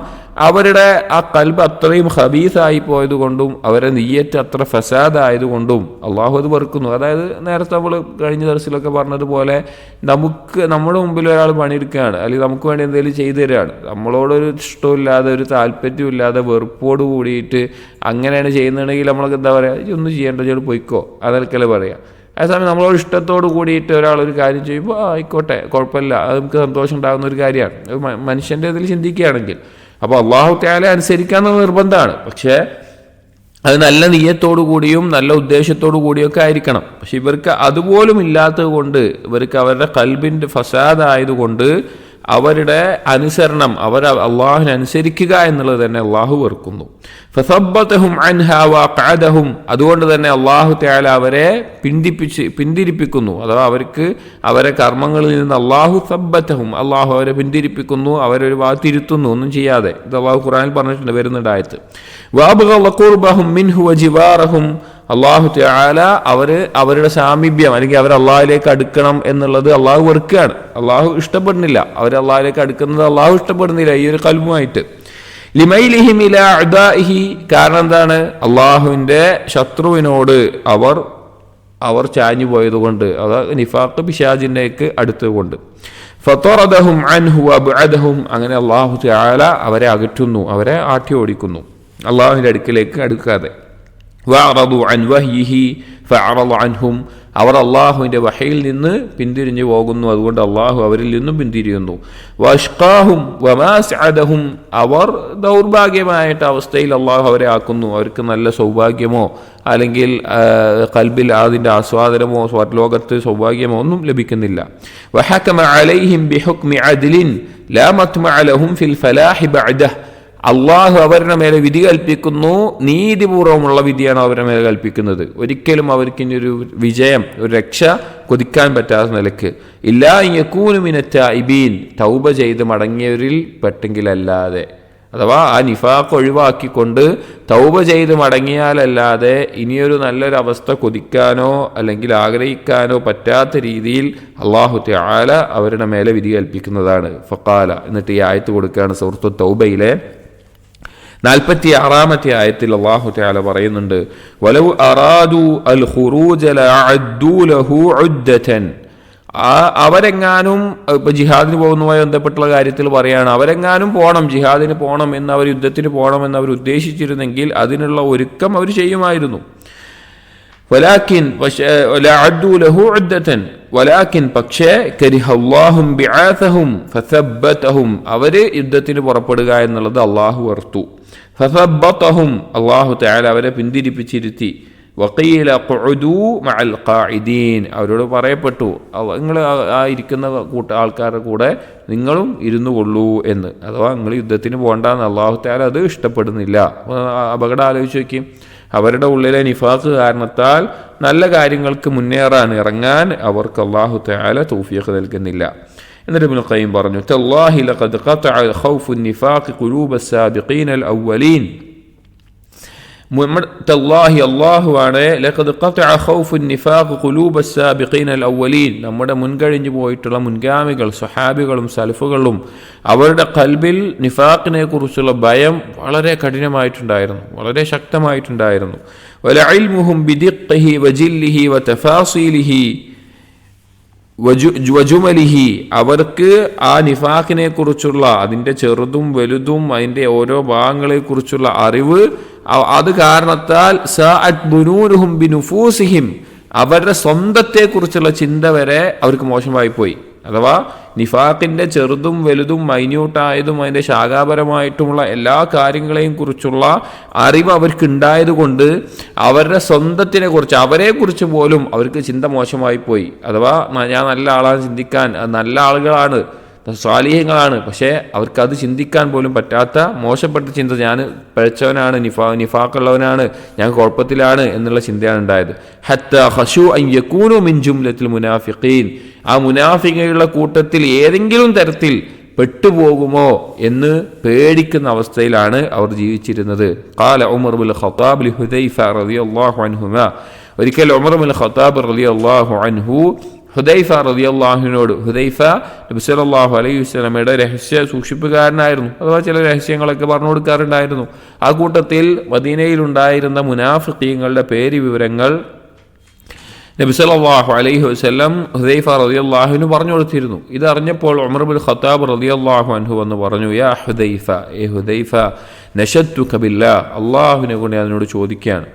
അവരുടെ ആ കൽബ് അത്രയും ഖബീസായി പോയതുകൊണ്ടും അവരുടെ നിയ്യത്ത് അത്ര ഫസാദായതുകൊണ്ടും അള്ളാഹു അത് വെറുക്കുന്നു. അതായത് നേരത്തെ നമ്മൾ കഴിഞ്ഞ ദർസിലൊക്കെ പറഞ്ഞതുപോലെ, നമ്മുടെ മുമ്പിൽ ഒരാൾ പണിയെടുക്കുകയാണ് അല്ലെങ്കിൽ നമുക്ക് വേണ്ടി എന്തെങ്കിലും ചെയ്തു തരികയാണ്, നമ്മളോടൊരു ഇഷ്ടമില്ലാതെ ഒരു താല്പര്യമില്ലാതെ വെറുപ്പോട് കൂടിയിട്ട് അങ്ങനെയാണ് ചെയ്യുന്നുണ്ടെങ്കിൽ നമ്മളൊക്കെ എന്താ പറയുക, ഒന്നും ചെയ്യേണ്ട, ചെയ്ത് പൊയ്ക്കോ, അതൊക്കെയല്ലേ പറയാം. അതേസമയം നമ്മളോട് ഇഷ്ടത്തോട് കൂടിയിട്ട് ഒരാളൊരു കാര്യം ചെയ്യുമ്പോൾ ആയിക്കോട്ടെ കുഴപ്പമില്ല, അത് നമുക്ക് സന്തോഷം ഉണ്ടാകുന്ന ഒരു കാര്യമാണ് മനുഷ്യൻ്റെ ഇതിൽ ചിന്തിക്കുകയാണെങ്കിൽ. അപ്പോൾ അള്ളാഹു തആല അനുസരിക്കാമെന്ന് നിർബന്ധമാണ്, പക്ഷേ അത് നല്ല നിയ്യത്തോടു കൂടിയും നല്ല ഉദ്ദേശത്തോടു കൂടിയൊക്കെ ആയിരിക്കണം. പക്ഷെ ഇവർക്ക് അതുപോലും ഇല്ലാത്തത് കൊണ്ട്, ഇവർക്ക് അവരുടെ ഖൽബിൻ്റെ ഫസാദ് ആയതുകൊണ്ട് അവരുടെ അനുസരണം, അവർ അള്ളാഹുവിനെ അനുസരിക്കുക എന്നുള്ളത് തന്നെ അള്ളാഹു വെറുക്കുന്നു. ഫസബ്ബതഹും അൻഹാ വഖഅദഹും, അതുകൊണ്ട് തന്നെ അള്ളാഹു തആല അവരെ പിന്തിരിപ്പിക്കുന്നു, അഥവാ അവരെ കർമ്മങ്ങളിൽ നിന്ന് അള്ളാഹു സബ്ബതഹും, അള്ളാഹു അവരെ പിന്തിരിപ്പിക്കുന്നു, അവരൊരു ഭാഗത്തിരുത്തുന്നു ഒന്നും ചെയ്യാതെ. ഇത് അള്ളാഹു ഖുർആനിൽ പറഞ്ഞിട്ടുണ്ട്, വരുന്നുണ്ട് ആയത്ത്. വഅബ്ഗള ഖുർബഹും മിൻഹു വജിവാറഹും, അള്ളാഹു തആല അവരുടെ സാമീപ്യം അല്ലെങ്കിൽ അവർ അള്ളാഹുലേക്ക് അടുക്കണം എന്നുള്ളത് അള്ളാഹു വെറുക്കുകയാണ്, അള്ളാഹു ഇഷ്ടപ്പെടുന്നില്ല. അവർ അള്ളാഹുലേക്ക് അടുക്കുന്നത് അള്ളാഹു ഇഷ്ടപ്പെടുന്നില്ല ഈ ഒരു കൽബുമായിട്ട്. ലിമൈലിഹിം ഇലാ അദാഇഹി, കാരണം എന്താണ്, അള്ളാഹുവിൻ്റെ ശത്രുവിനോട് അവർ അവർ ചാഞ്ഞു പോയതുകൊണ്ട്, അതായത് നിഫാഖ് പിശാചിനേക്ക് അടുത്തുകൊണ്ട്. ഫതറദഹും അൻഹു വഅബ്അദഹും, അങ്ങനെ അല്ലാഹു തആല അവരെ അകറ്റുന്നു, അവരെ ആട്ടി ഓടിക്കുന്നു അള്ളാഹുവിൻ്റെ അടുക്കിലേക്ക് അടുക്കാതെ. വഅറദു അൻ വഹ്യിഹി ഫഅറദ അൻഹും, അവർ അള്ളാഹുവിൻ്റെ വഹയിൽ നിന്ന് പിന്തിരിഞ്ഞു പോകുന്നു, അതുകൊണ്ട് അള്ളാഹു അവരിൽ നിന്നും പിന്തിരിയുന്നു. വഅഷ്ഖാഹും വമാ സഅദഹും, അവർ ദൗർഭാഗ്യമായിട്ട് അവസ്ഥയിൽ അള്ളാഹു അവരെ ആക്കുന്നു. അവർക്ക് നല്ല സൗഭാഗ്യമോ അല്ലെങ്കിൽ ഖൽബിൽ അതിൻ്റെ ആസ്വാദനമോ സ്വർലോകത്ത് സൗഭാഗ്യമോ ഒന്നും ലഭിക്കുന്നില്ല. വഹകമ അലൈഹിം ബിഹുക്മി അദ്ലിൻ ലാ മത്മഅ ലഹും ഫിൽ ഫലാഹി ബഅദഹ്, അള്ളാഹു അവരുടെ മേലെ വിധി കൽപ്പിക്കുന്നു, നീതിപൂർവമുള്ള വിധിയാണ് അവരുടെ മേലെ കൽപ്പിക്കുന്നത്. ഒരിക്കലും അവർക്ക് ഇനി ഒരു വിജയം, ഒരു രക്ഷ കൊതിക്കാൻ പറ്റാത്ത നിലക്ക്. ഇല്ലാ യകൂനു മിനത്ത് തൈബീൻ, തൗബ ചെയ്ത് മടങ്ങിയവരിൽ പെട്ടെങ്കിലല്ലാതെ, അഥവാ ആ നിഫാഖ് ഒഴിവാക്കിക്കൊണ്ട് തൗബ ചെയ്ത് മടങ്ങിയാലല്ലാതെ ഇനിയൊരു നല്ലൊരു അവസ്ഥ കൊതിക്കാനോ അല്ലെങ്കിൽ ആഗ്രഹിക്കാനോ പറ്റാത്ത രീതിയിൽ അല്ലാഹു തആല അവരുടെ മേലെ വിധി കൽപ്പിക്കുന്നതാണ്. ഫഖാല, എന്നിട്ട് ഈ ആയത്ത് കൊടുക്കുകയാണ് സൂറത്തു തൗബയിലെ 46-ാമത്തെ ആയത്തിൽ അല്ലാഹു തആല പറയുന്നുണ്ട്, വലൗ അറാദു അൽ ഖുറൂജ ലഅദ്ദൂ ലഹു ഉദ്ദതൻ, അവരെങ്ങാനും ഇപ്പൊ ജിഹാദിന് പോകുന്നതുമായി ബന്ധപ്പെട്ടുള്ള കാര്യത്തിൽ പറയാണ്, അവരെങ്ങാനും പോകണം, ജിഹാദിന് പോകണം എന്ന് അവർ, യുദ്ധത്തിന് പോകണം എന്ന് അവർ ഉദ്ദേശിച്ചിരുന്നെങ്കിൽ അതിനുള്ള ഒരുക്കം അവർ ചെയ്യുമായിരുന്നു. വലാകിൻ ലഅദ്ദൂ ലഹു ഉദ്ദതൻ വലാകിൻ, പക്ഷേ കരിഹല്ലാഹും ബിആസഹും ഫസബ്ബതഹും, അവര് യുദ്ധത്തിന് പുറപ്പെടുക എന്നുള്ളത് അള്ളാഹു വെറുത്തു. ഫസബ്ബതഹും, അള്ളാഹു തആല അവരെ പിന്തിരിപ്പിച്ചിരുത്തി. വഖീല ഖുഉദൂ മഅൽ ഖാഇദീൻ, അവരോട് പറയപ്പെട്ടു, നിങ്ങൾ ആ ഇരിക്കുന്ന ആൾക്കാരുടെ കൂടെ നിങ്ങളും ഇരുന്നു കൊള്ളൂ എന്ന്. അഥവാ നിങ്ങൾ യുദ്ധത്തിന് പോകണ്ടെന്ന് അള്ളാഹു തആല അത് ഇഷ്ടപ്പെടുന്നില്ല. അപകടം ആലോചിച്ച് നോക്കി. അവരുടെ ഉള്ളിലെ നിഫാഖ് കാരണത്താൽ നല്ല കാര്യങ്ങൾക്ക് മുന്നേറാൻ ഇറങ്ങാൻ അവർക്ക് അല്ലാഹു തആല തൗഫീഖ് നൽകുന്നില്ല. എന്നിട്ട് ഇബ്നുൽ ഖയ്യിം പറഞ്ഞു, തല്ലാഹി ലഖദ് ഖതഅ ഖൗഫു നിഫാഖ് ഖുലൂബസ് സാബിഖീന അൽ അവ്വലീൻ, തല്ലാഹി അല്ലാഹുവാണ്, ലഖദ് ഖതഅ ഖൗഫു നിഫാഖ് ഖുലൂബസ് സാബിഖീന അൽ അവ്വലീൻ, നമ്മുടെ മുൻകഴിഞ്ഞു പോയിട്ടുള്ള മുൻഗാമികൾ സ്വഹാബികളും സലഫുകളും അവരുടെ ഖൽബിൽ നിഫാഖിനെ കുറിച്ചുള്ള ഭയം വളരെ കഠിനമായിട്ടുണ്ടായിരുന്നു, വളരെ ശക്തമായിട്ടുണ്ടായിരുന്നു. വലഇൽമുഹും ബിദിഖ്ഹിഹി വജില്ലിഹി വതഫാസീലിഹി വജുമലിഹി, അവർക്ക് ആ നിഫാഖിനെ കുറിച്ചുള്ള അതിൻ്റെ ചെറുതും വലുതും അതിൻ്റെ ഓരോ ഭാഗങ്ങളെ കുറിച്ചുള്ള അറിവ്, അത് കാരണത്താൽ സഅത് ബുനൂനുഹും ബിനുഫൂസിഹിം, അവരുടെ സ്വന്തത്തെക്കുറിച്ചുള്ള ചിന്ത വരെ അവർക്ക് മോശമായി പോയി. അഥവാ നിഫാഖിൻ്റെ ചെറുതും വലുതും മൈന്യൂട്ടായതും അതിൻ്റെ ശാഖാപരമായിട്ടുമുള്ള എല്ലാ കാര്യങ്ങളെയും കുറിച്ചുള്ള അറിവ് അവർക്ക് ഉണ്ടായതുകൊണ്ട് അവരുടെ സ്വന്തത്തിനെ കുറിച്ച്, അവരെക്കുറിച്ച് പോലും അവർക്ക് ചിന്ത മോശമായി പോയി. അഥവാ ഞാൻ നല്ല ആളാണ് ചിന്തിക്കാൻ, നല്ല ആളുകളാണ്, സ്വാലിഹ്യങ്ങളാണ്, പക്ഷേ അവർക്കത് ചിന്തിക്കാൻ പോലും പറ്റാത്ത മോശപ്പെട്ട ചിന്ത, ഞാൻ പഴച്ചവനാണ്, നിഫാഖുള്ളവനാണ്, ഞാൻ കുഴപ്പത്തിലാണ് എന്നുള്ള ചിന്തയാണ് ഉണ്ടായത്. ഹത്താ ഖശൂ അൻ യകൂനു മിൻ ജുംലത്തിൽ മുനാഫിഖീൻ, ആ മുനാഫിഖുകളുടെ കൂട്ടത്തിൽ ഏതെങ്കിലും തരത്തിൽ പെട്ടുപോകുമോ എന്ന് പേടിക്കുന്ന അവസ്ഥയിലാണ് അവർ ജീവിച്ചിരുന്നത്. ഖാല ഉമർ ബിൻ ഖത്താബ് ലി ഹുദൈഫ റളിയല്ലാഹു അൻഹുമാ, ഒരിക്കൽ ഉമർ ബിൻ ഖത്താബ് റളിയല്ലാഹു അൻഹു ഹുദൈഫ റളിയല്ലാഹുവിനോട്, ഹുദൈഫ നബി സല്ലല്ലാഹു അലൈഹി വസല്ലമയുടെ രഹസ്യ സൂക്ഷിപ്പുകാരനായിരുന്നു, അഥവാ ചില രഹസ്യങ്ങളൊക്കെ പറഞ്ഞു കൊടുക്കാറുണ്ടായിരുന്നു. ആ കൂട്ടത്തിൽ മദീനയിലുണ്ടായിരുന്ന മുനാഫിഖീങ്ങളുടെ പേര് വിവരങ്ങൾ നബി സല്ലല്ലാഹു അലൈഹി വസല്ലം ഹുദൈഫ റളിയല്ലാഹുവിന് പറഞ്ഞു കൊടുത്തിരുന്നു. ഇതറിഞ്ഞപ്പോൾ ഉമർ ബിൻ ഖത്താബ് റളിയല്ലാഹു അൻഹു വന്ന് പറഞ്ഞു, യാ ഹുദൈഫ, ഏ ഹുദൈഫ, നശദ്തുക ബില്ലാഹ്, അള്ളാഹുവിനെ കൊണ്ട് അതിനോട് ചോദിക്കുകയാണ്,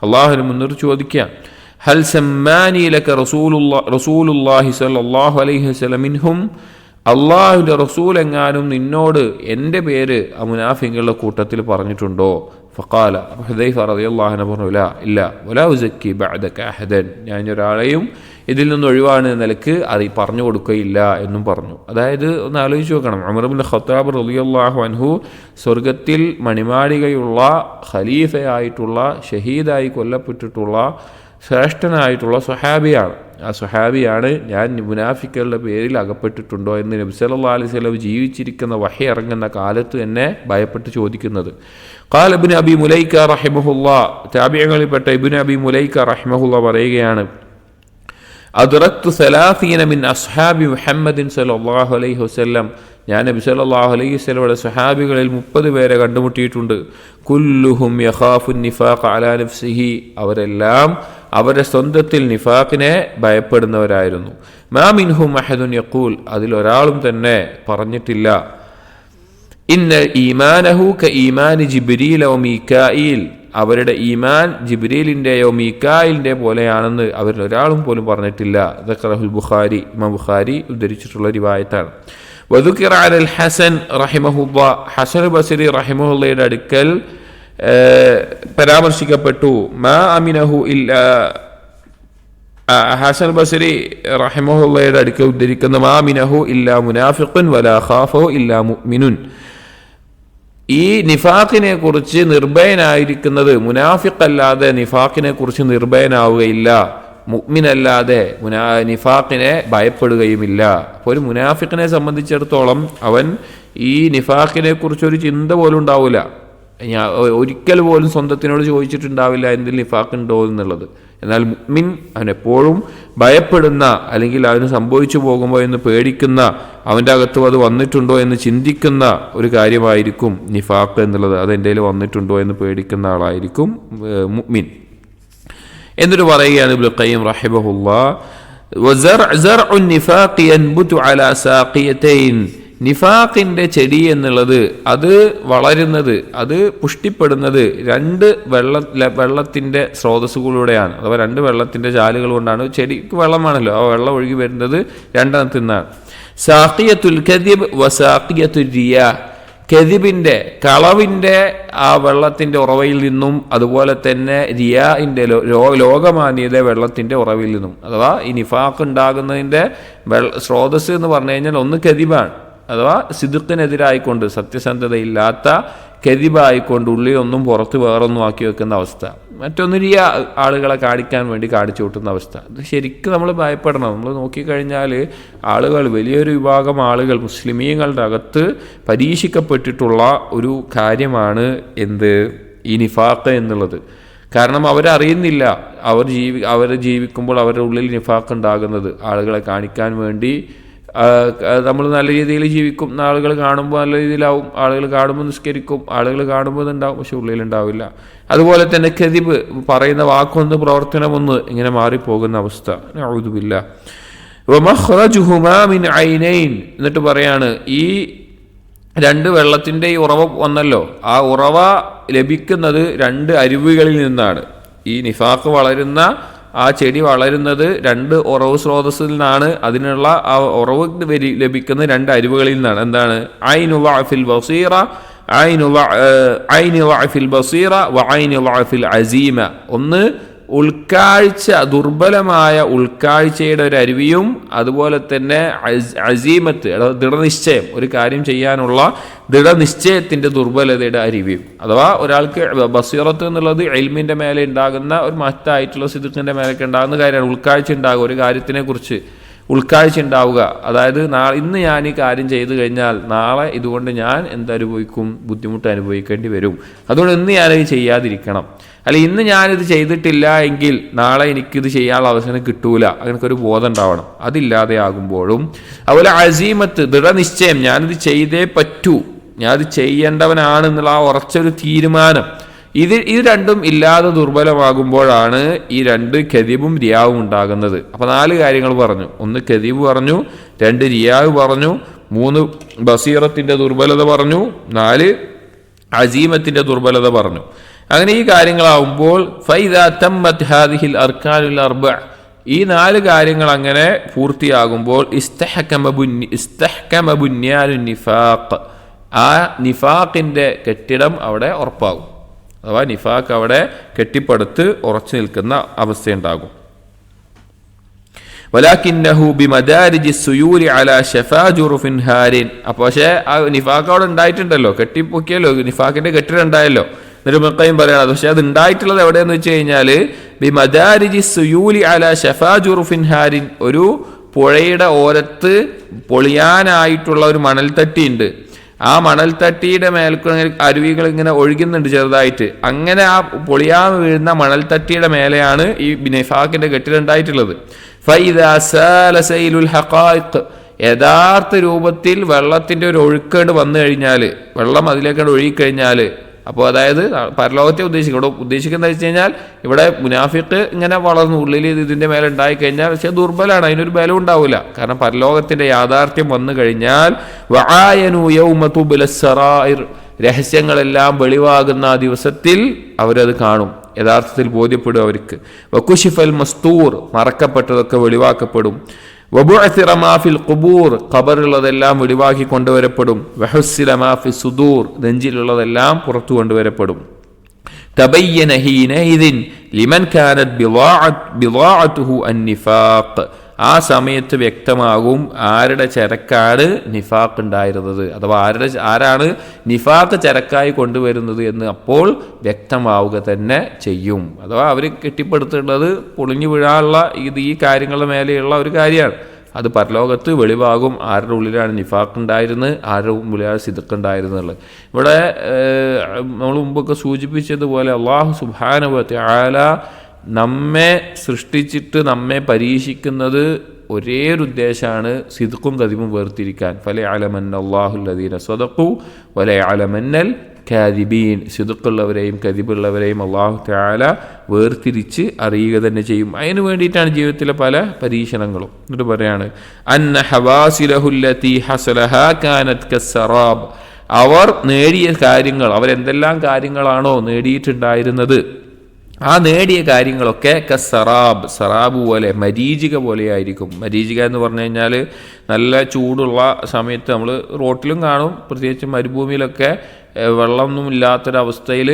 അള്ളാഹുവിന് മുന്നിട്ട് ചോദിക്കുക, ഹൽ സമ്മാനി ലക റസൂലുള്ളാഹി സ്വല്ലല്ലാഹു അലൈഹി വസല്ലം മിൻഹും, അള്ളാഹുവിൻ്റെ റസൂൽ എങ്ങാനും നിന്നോട് എൻ്റെ പേര് ആ മുനാഫിഖുകളുടെ കൂട്ടത്തിൽ പറഞ്ഞിട്ടുണ്ടോ? ഫഖാല, ഹുദൈഫ റളിയല്ലാഹു അൻഹു പറഞ്ഞു, ഇല്ല, വലാ ഉസക്കി ബഅദക അഹദൻ, ഞാൻ ഒരാളെയും ഇതിൽ നിന്ന് ഒഴിവാണ് നിലക്ക് അത് പറഞ്ഞു കൊടുക്കുകയില്ല എന്നും പറഞ്ഞു. അതായത് ഒന്ന് ആലോചിച്ച് നോക്കണം, ഉമർ ഇബ്നുൽ ഖത്താബ് റളിയല്ലാഹു അൻഹു സ്വർഗത്തിൽ മണിമാളികയുള്ള ഖലീഫയായിട്ടുള്ള ഷഹീദായി കൊല്ലപ്പെട്ടിട്ടുള്ള ശ്രേഷ്ഠനായിട്ടുള്ള സ്വഹാബിയാണ്. ആ സ്വഹാബിയാണ് ഞാൻ മുനാഫിക്കുകളുടെ പേരിൽ അകപ്പെട്ടിട്ടുണ്ടോ എന്ന് നബി സല്ലല്ലാഹു അലൈഹി വസല്ലം ജീവിച്ചിരിക്കുന്ന വഹി ഇറങ്ങുന്ന കാലത്ത് തന്നെ ഭയപ്പെട്ട് ചോദിക്കുന്നത്. ഖാല ഇബ്നു അബി മുലൈക റഹിമഹുല്ലാഹ്, താബിഈങ്ങളിൽപ്പെട്ട ഇബ്നു അബി മുലൈക റഹിമഹുല്ലാഹ് പറയുകയാണ്, അദ്റക്തു 30 മിൻ അസ്ഹാബി മുഹമ്മദിൻ സല്ലല്ലാഹു അലൈഹി വസല്ലം, ഞാൻ നബി സല്ലല്ലാഹു അലൈഹി വസല്ലമയുടെ സ്വഹാബികളിൽ 30 പേരെ കണ്ടുമുട്ടിയിട്ടുണ്ട്. കുല്ലുഹും യഖാഫു നിഫാഖ അലാ നഫ്സിഹി, അവരെല്ലാം അവരുടെ സ്വന്തത്തിൽ നിഫാഖിനെ ഭയപ്പെടുന്നവരായിരുന്നു. മാ മിൻഹും അഹദുൻ യഖൂൽ, അതിലൊരാളും തന്നെ പറഞ്ഞിട്ടില്ല ഇന്ന ഈമാനഹു ക ഈമാനി ജിബ്രീൽ വ മീകായിൽ, അവരുടെ ഈമാൻ ജിബ്രീലിൻ്റെയോ മീകായിലിൻ്റെ പോലെയാണെന്ന് അവരിൽ ഒരാളും പോലും പറഞ്ഞിട്ടില്ല. ദഖറഹുൽ ബുഖാരി, ഇമാം ബുഖാരി ഉദ്ധരിച്ചിട്ടുള്ള റിവായത്താണ്. വദുകിറ അലൽ ഹസൻ റഹിമഹുല്ലാ, ഹസൻ ബസരി റഹിമഹുല്ലയുടെ അടുക്കൽ പരാമർശിക്കപ്പെട്ടു. മാ അമിനഹു ഇല്ല, ഹസൻ ബസരി റഹിമഹുല്ലയുടെ അടുക്കൽ ഉദ്ധരിക്കുന്ന മാ അമിനഹു ഇല്ലാ മുനാഫിഖുൻ വലാ ഖാഫഹു ഇല്ലാ മുഅ്മിനുൻ, ഈ നിഫാഖിനെ കുറിച്ച് നിർഭയനായിരിക്കുന്നത് മുനാഫിഖല്ലാതെ നിഫാഖിനെ കുറിച്ച് നിർഭയനാവുകയില്ല, മുഅ്മിനല്ലാതെ നിഫാഖിനെ ഭയപ്പെടുകയുമില്ല. അപ്പോൾ ഒരു മുനാഫിഖിനെ സംബന്ധിച്ചിടത്തോളം അവൻ ഈ നിഫാഖിനെ കുറിച്ചൊരു ചിന്ത പോലും ഉണ്ടാവില്ല. ഒരിക്കൽ പോലും സ്വന്തത്തിനോട് ചോദിച്ചിട്ടുണ്ടാവില്ല എന്തിൽ നിഫാഖ് ഉണ്ടോ എന്നുള്ളത്. എന്നാൽ മുഅ്മിൻ അവനെപ്പോഴും ഭയപ്പെടുന്ന, അല്ലെങ്കിൽ അവന് സംഭവിച്ചു പോകുമ്പോൾ എന്ന് പേടിക്കുന്ന, അവൻ്റെ അകത്തും അത് വന്നിട്ടുണ്ടോ എന്ന് ചിന്തിക്കുന്ന ഒരു കാര്യമായിരിക്കും നിഫാഖ് എന്നുള്ളത്. അത് എൻ്റെ കയ്യിൽ വന്നിട്ടുണ്ടോ എന്ന് പേടിക്കുന്ന ആളായിരിക്കും മുഅ്മിൻ. എന്നിട്ട് പറയുകയാണ് ഇബ്നുൽ ഖയ്യിം റഹിമഹുല്ലാഹ്, വസർഉ നിഫാഖി യൻബുതു അലാ സാഖിയതൈൻ, നിഫാഖിന്റെ ചെടി എന്നുള്ളത് അത് വളരുന്നത്, അത് പുഷ്ടിപ്പെടുന്നത് രണ്ട് വെള്ളത്തിന്റെ സ്രോതസ്സുകളിലൂടെയാണ്. അഥവാ രണ്ട് വെള്ളത്തിന്റെ ചാലുകൾ കൊണ്ടാണ്. ചെടിക്ക് വെള്ളമാണല്ലോ, ആ വെള്ളം ഒഴുകി വരുന്നത് രണ്ടെണ്ണത്തിൽ നിന്നാണ്. സാഖിയത്തുൽ കദിബ് വസാഖിയത്തുൽ റിയാ, കദിബിന്റെ കളവിന്റെ ആ വെള്ളത്തിന്റെ ഉറവയിൽ നിന്നും, അതുപോലെ തന്നെ റിയാഇന്റെ ലോകമാന്യത വെള്ളത്തിന്റെ ഉറവയിൽ നിന്നും. അഥവാ ഈ നിഫാഖ് ഉണ്ടാകുന്നതിന്റെ സ്രോതസ് എന്ന് പറഞ്ഞു കഴിഞ്ഞാൽ ഒന്ന് കദിബാണ്, അഥവാ സിദ്ഖിനെതിരായിക്കൊണ്ട്, സത്യസന്ധതയില്ലാത്ത കദിബായിക്കൊണ്ട് ഉള്ളിലൊന്നും പുറത്ത് വേറൊന്നും ആക്കി വെക്കുന്ന അവസ്ഥ. മറ്റൊന്ന് റിയാ, ആളുകളെ കാണിക്കാൻ വേണ്ടി കാണിച്ചു കൂട്ടുന്ന അവസ്ഥ. ഇത് ശരിക്കും നമ്മൾ ഭയപ്പെടണം. നമ്മൾ നോക്കിക്കഴിഞ്ഞാൽ ആളുകൾ, വലിയൊരു വിഭാഗം ആളുകൾ മുസ്ലിമീങ്ങളുടെ അകത്ത് പരീക്ഷിക്കപ്പെട്ടിട്ടുള്ള ഒരു കാര്യമാണ് ഈ നിഫാഖ് എന്നുള്ളത്. കാരണം അവരറിയുന്നില്ല, അവർ ജീവിക്കുമ്പോൾ അവരുടെ ഉള്ളിൽ നിഫാഖ് ഉണ്ടാകുന്നത്. ആളുകളെ കാണിക്കാൻ വേണ്ടി നമ്മൾ നല്ല രീതിയിൽ ജീവിക്കും, ആളുകൾ കാണുമ്പോൾ നല്ല രീതിയിലാവും, ആളുകൾ കാണുമ്പോൾ നിസ്കരിക്കും, ആളുകൾ കാണുമ്പോൾ ഇതുണ്ടാവും, പക്ഷെ ഉള്ളിലുണ്ടാവില്ല. അതുപോലെ തന്നെ കദിബ്, പറയുന്ന വാക്കൊന്ന് പ്രവർത്തനമൊന്ന് ഇങ്ങനെ മാറിപ്പോകുന്ന അവസ്ഥ. നഊദു ബില്ലാഹ്. വമഖ്റജുഹുമാ മിൻ ഐനൈൻ, എന്നിട്ട് പറയാണ് ഈ രണ്ട് വെള്ളത്തിൻ്റെ ഈ ഉറവ വന്നല്ലോ, ആ ഉറവ ലഭിക്കുന്നത് രണ്ട് അരുവികളിൽ നിന്നാണ്. ഈ നിഫാഖ് വളരുന്ന, ആ ചെടി വളരുന്നത് രണ്ട് ഉറവ് സ്രോതസ്സിൽ നിന്നാണ്. അതിനുള്ള ആ ഉറവ് ലഭിക്കുന്ന രണ്ട് അരുവുകളിൽ നിന്നാണ്. എന്താണ്? ഐനു വഅഫിൽ ബസീറ, ഐനു വഅഫിൽ ബസീറ വഐനു വഅഫിൽ അസീമ. ഒന്ന് ഉൾക്കാഴ്ച, ദുർബലമായ ഉൾക്കാഴ്ചയുടെ ഒരു അരുവിയും, അതുപോലെ തന്നെ അസീമത്ത്, ദൃഢനിശ്ചയം, ഒരു കാര്യം ചെയ്യാനുള്ള ദൃഢനിശ്ചയത്തിന്റെ ദുർബലതയുടെ അരുവിയും. അഥവാ ഒരാൾക്ക് ബസീറത്ത് എന്നുള്ളത് ഇൽമിന്റെ മേലെ ഉണ്ടാകുന്ന ഒരു മഹത്തായിട്ടുള്ള സിദ്ഖിന്റെ മേലൊക്കെ ഉണ്ടാകുന്ന കാര്യമാണ്. ഉൾക്കാഴ്ച ഉണ്ടാകുക, ഒരു കാര്യത്തിനെ കുറിച്ച് ഉൾക്കാഴ്ച ഉണ്ടാവുക. അതായത് ഇന്ന് ഞാൻ ഈ കാര്യം ചെയ്തു കഴിഞ്ഞാൽ നാളെ ഇതുകൊണ്ട് ഞാൻ എന്തനുഭവിക്കും, ബുദ്ധിമുട്ട് അനുഭവിക്കേണ്ടി വരും, അതുകൊണ്ട് ഇന്ന് ഞാനത് ചെയ്യാതിരിക്കണം. അല്ല, ഇന്ന് ഞാനിത് ചെയ്തിട്ടില്ല എങ്കിൽ നാളെ എനിക്കിത് ചെയ്യാനുള്ള അവസരം കിട്ടൂല, അങ്ങനൊരു ബോധം ഉണ്ടാവണം. അതില്ലാതെ ആകുമ്പോഴും അതുപോലെ അസീമത്ത്, ദൃഢനിശ്ചയം, ഞാനിത് ചെയ്തേ പറ്റൂ, ഞാനത് ചെയ്യേണ്ടവനാണെന്നുള്ള ആ ഉറച്ചൊരു തീരുമാനം, ഇത് രണ്ടും ഇല്ലാതെ ദുർബലമാകുമ്പോഴാണ് ഈ രണ്ട് കദിബും റിയാവും ഉണ്ടാകുന്നത്. അപ്പൊ 4 കാര്യങ്ങൾ പറഞ്ഞു. 1 കദിബ് പറഞ്ഞു, 2 റിയാവ് പറഞ്ഞു, 3 ബസീറത്തിന്റെ ദുർബലത പറഞ്ഞു, 4 അസീമത്തിന്റെ ദുർബലത പറഞ്ഞു. അങ്ങനെ ഈ കാര്യങ്ങളാവുമ്പോൾ ഫൈദാ തമ്മത് ഹാദിഹിൽ അർക്കാനുൽ അർബഅ, ഈ 4 കാര്യങ്ങൾ അങ്ങനെ പൂർത്തിയാകുമ്പോൾ ഇസ്തഹ്കമ ബുന്യാനു നിഫാഖ്, ആ നിഫാഖിന്റെ കെട്ടിടം അവിടെ ഉറപ്പാകും. അഥവാ നിഫാഖ് അവിടെ കെട്ടിപ്പടുത്ത് ഉറച്ചു നിൽക്കുന്ന അവസ്ഥയുണ്ടാകും. വലാകിന്നഹു ബിമദാരിജി സുയൂരി അലാ ശഫാ ജുറുഫിൻ ഹാരിൻ. അപ്പോൾ പക്ഷേ ആ നിഫാഖ് അവിടെ ഉണ്ടായിട്ടുണ്ടല്ലോ, കെട്ടിപ്പൊക്കിയല്ലോ, നിഫാഖിന്റെ കെട്ടിടം ഉണ്ടായല്ലോ. എന്നിട്ട് മക്കയും പറയണം, പക്ഷെ അത് ഉണ്ടായിട്ടുള്ളത് എവിടെയെന്ന് വെച്ച് കഴിഞ്ഞാൽ ബിമദാരിജി സുയൂലി അലാ ശഫാ ജുറുഫിൻ ഹാരിൻ, ഒരു പുഴയുടെ ഓരത്ത് പൊളിയാനായിട്ടുള്ള ഒരു മണൽത്തട്ടിയുണ്ട്. ആ മണൽത്തട്ടിയുടെ മേൽക്കൂടെ അരുവികൾ ഇങ്ങനെ ഒഴുകുന്നുണ്ട് ചെറുതായിട്ട്. അങ്ങനെ ആ പൊളിയാൻ വീഴുന്ന മണൽത്തട്ടിയുടെ മേലെയാണ് ഈ നിഫാഖിന്റെ കെട്ടിടം ഉണ്ടായിട്ടുള്ളത്. ഫൈദാ സാല സൈലുൽ ഹഖായിഖ്, യഥാർത്ഥ രൂപത്തിൽ വെള്ളത്തിന്റെ ഒരു ഒഴുക്കേട് വന്നു കഴിഞ്ഞാൽ, വെള്ളം അതിലേക്കാണ് ഒഴുകിക്കഴിഞ്ഞാൽ, അപ്പോൾ അതായത് പരലോകത്തെ ഇവിടെ ഉദ്ദേശിക്കുന്നത് വെച്ച് കഴിഞ്ഞാൽ ഇവിടെ മുനാഫിക്ക് ഇങ്ങനെ വളർന്നു ഉള്ളിൽ ഇതിൻ്റെ മേലെ ഉണ്ടായി കഴിഞ്ഞാൽ പക്ഷെ ദുർബലാണ്, അതിനൊരു ബലം ഉണ്ടാവില്ല. കാരണം പരലോകത്തിൻ്റെ യാഥാർത്ഥ്യം വന്നു കഴിഞ്ഞാൽ വആയനു യൗമ തുബ്ലസ് സറായിർ, രഹസ്യങ്ങളെല്ലാം വെളിവാകുന്ന ആ ദിവസത്തിൽ അവരത് കാണും, യഥാർത്ഥത്തിൽ ബോധ്യപ്പെടും അവർക്ക്. വകുശിഫൽ മസ്തൂർ, മറക്കപ്പെട്ടതൊക്കെ വെളിവാക്കപ്പെടും. വബുഅസിറ മാ ഫിൽ ഖുബൂർ, ഖബറിലുള്ളതെല്ലാം വെളിവാക്കി കൊണ്ടുവരപ്പെടും. വഹുസ്സില മാ ഫി സുദൂർ, നെഞ്ചിലുള്ളതെല്ലാം പുറത്തു കൊണ്ടുവരപ്പെടും. തബയ്യന ഹീനഇദിൻ ലിമൻ കാനത് ബിളാഅതുഹു അന്നിഫാഖ്, ആ സമയത്ത് വ്യക്തമാകും ആരുടെ ചരക്കാണ് നിഫാഖ് ഉണ്ടായിരുന്നത്, അഥവാ ആരാണ് നിഫാഖ് ചരക്കായി കൊണ്ടുവരുന്നത് എന്ന് അപ്പോൾ വ്യക്തമാവുക തന്നെ ചെയ്യും. അഥവാ അവർ കെട്ടിപ്പടുത്തുള്ളത് പൊളിഞ്ഞു വീഴാനുള്ള ഈ കാര്യങ്ങളുടെ മേലെയുള്ള ഒരു കാര്യമാണ്. അത് പരലോകത്ത് വെളിവാകും ആരുടെ ഉള്ളിലാണ് നിഫാഖ് ഉണ്ടായിരുന്നത്, ആരുടെ ഉള്ളിലാണ് സിദ്ഖ് ഉണ്ടായിരുന്നത്. ഇവിടെ നമ്മൾ മുമ്പൊക്കെ സൂചിപ്പിച്ചതുപോലെ അല്ലാഹു സുബ്ഹാനഹു വ തആല നമ്മെ സൃഷ്ടിച്ചിട്ട് നമ്മെ പരീക്ഷിക്കുന്നത് ഒരേ ഒരു ഉദ്ദേശമാണ്, സിദ്ഖും കദിബും വേർതിരിക്കാൻ. ഫലയഅലമന്ന അല്ലാഹുല്ലദീന സ്വദഖു വലയഅലമന്നൽ കാദിബീൻ, സിദ്ഖുള്ളവരെയും കദിബുള്ളവരെയും അല്ലാഹു തആല വേർതിരിച്ച് അറിയുക തന്നെ ചെയ്യും. അതിന് വേണ്ടിയിട്ടാണ് ജീവിതത്തിലെ പല പരീക്ഷണങ്ങളും. എന്നിട്ട് പറയാണ് അന്ന ഹവാസിലഹുല്ലതി ഹസലഹാ കാനത് കസ്സറാബ്, അവർ നേടിയ കാര്യങ്ങൾ, അവരെന്തെല്ലാം കാര്യങ്ങളാണോ നേടിയിട്ടുണ്ടായിരുന്നത്, ആ നേടിയ കാര്യങ്ങളൊക്കെ കസ്സറാബ്, സറാബ് പോലെ മരീചിക പോലെയായിരിക്കും. മരീചിക എന്ന് പറഞ്ഞു കഴിഞ്ഞാൽ നല്ല ചൂടുള്ള സമയത്ത് നമ്മൾ റോട്ടിലും കാണും, പ്രത്യേകിച്ച് മരുഭൂമിയിലൊക്കെ വെള്ളമൊന്നും ഇല്ലാത്തൊരവസ്ഥയിൽ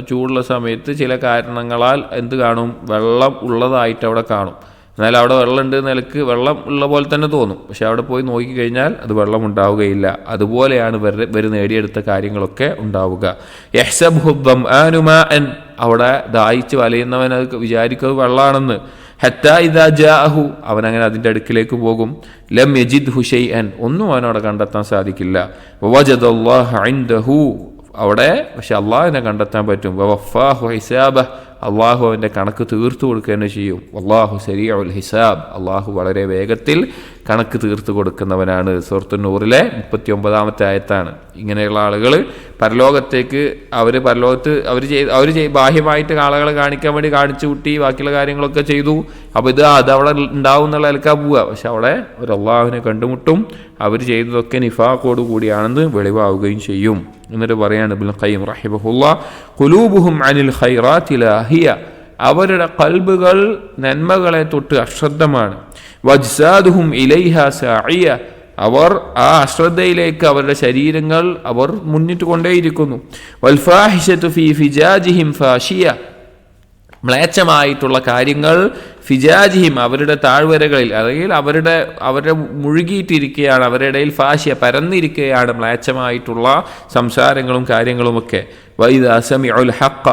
ചൂടുള്ള സമയത്ത് ചില കാരണങ്ങളാൽ എന്ത് കാണും, വെള്ളം ഉള്ളതായിട്ട് അവിടെ കാണും. എന്നാൽ അവിടെ വെള്ളമുണ്ട് നിലക്ക് വെള്ളം ഉള്ള പോലെ തന്നെ തോന്നും, പക്ഷെ അവിടെ പോയി നോക്കിക്കഴിഞ്ഞാൽ അത് വെള്ളം ഉണ്ടാവുകയില്ല. അതുപോലെയാണ് ഇവർ നേടിയെടുത്ത കാര്യങ്ങളൊക്കെ ഉണ്ടാവുക. യഹ്സബുഹു ദംആനു മാഅൻ, അവിടെ ദാഹിച്ച് വലയുന്നവൻ അത് വിചാരിക്കുന്നത് വെള്ളമാണെന്ന്. ഹത്താ ഇദാ ജാഅഹു, അവനങ്ങനെ അതിൻ്റെ അടുക്കിലേക്ക് പോകും. ലം യജിദ്ഹു ഷൈഅൻ, ഒന്നും അവനവിടെ കണ്ടെത്താൻ സാധിക്കില്ല. വവജദല്ലാഹ ഇൻദഹു, അവിടെ പക്ഷെ അള്ളാഹുവിനെ കണ്ടെത്താൻ പറ്റും. വവഫാഹു ഹിസാബഹ്, അള്ളാഹു അവൻ്റെ കണക്ക് തീർത്തു കൊടുക്കുക തന്നെ ചെയ്യും. അള്ളാഹു സരീഉൽ ഹിസാബ്, അള്ളാഹു വളരെ വേഗത്തിൽ കണക്ക് തീർത്തു കൊടുക്കുന്നവനാണ്. സൂറത്തുൻ നൂറിലെ 39-ാമത്തെ ആയത്താണ്. ഇങ്ങനെയുള്ള ആളുകൾ പരലോകത്തേക്ക് പരലോകത്ത് അവർ ബാഹ്യമായിട്ട് ആളുകളെ കാണിക്കാൻ വേണ്ടി കാണിച്ചു കൂട്ടി ബാക്കിയുള്ള കാര്യങ്ങളൊക്കെ ചെയ്തു. അപ്പോൾ അതവിടെ ഉണ്ടാവും എന്നുള്ള നിലക്കാ പോവുക. പക്ഷെ അവിടെ ഒരു അള്ളാഹുവിനെ കണ്ടുമുട്ടും, അവർ ചെയ്തതൊക്കെ നിഫാഖോട് കൂടിയാണെന്ന് വെളിവാവുകയും ചെയ്യും. എന്നിട്ട് പറയാണ് ഇബ്നുൽ ഖയ്യിം റഹിമഹുല്ലാഹ്, ഖുലൂബുഹും അനിൽ ഖൈറാത്തി ലാഹിയ, അവരുടെ ഖൽബുകൾ നന്മകളെ തൊട്ട് അശ്രദ്ധമാണ്. വജ്സാദുഹും ഇലൈഹാ സാഇയ, അവർ ആ അശ്രദ്ധയിലേക്ക് അവരുടെ ശരീരങ്ങൾ അവർ മുന്നിട്ട് കൊണ്ടേയിരിക്കുന്നു. വൽഫാഹിഷതു ഫീ ഫിജാജിഹിം ഫാഷിയ, മ്ലേച്ഛമായിട്ടുള്ള കാര്യങ്ങൾ ഫിജാജിഹിം, അവരുടെ താഴ്വരകളിൽ, അല്ലെങ്കിൽ അവരുടെ മുഴുകിയിട്ടിരിക്കുകയാണ്, അവരുടെ ഇടയിൽ ഫാഷിയ പരന്നിരിക്കുകയാണ് മ്ലേച്ഛമായിട്ടുള്ള സംസാരങ്ങളും കാര്യങ്ങളുമൊക്കെ. വഇദാ സമിഉൽ ഹഖ്ഖ,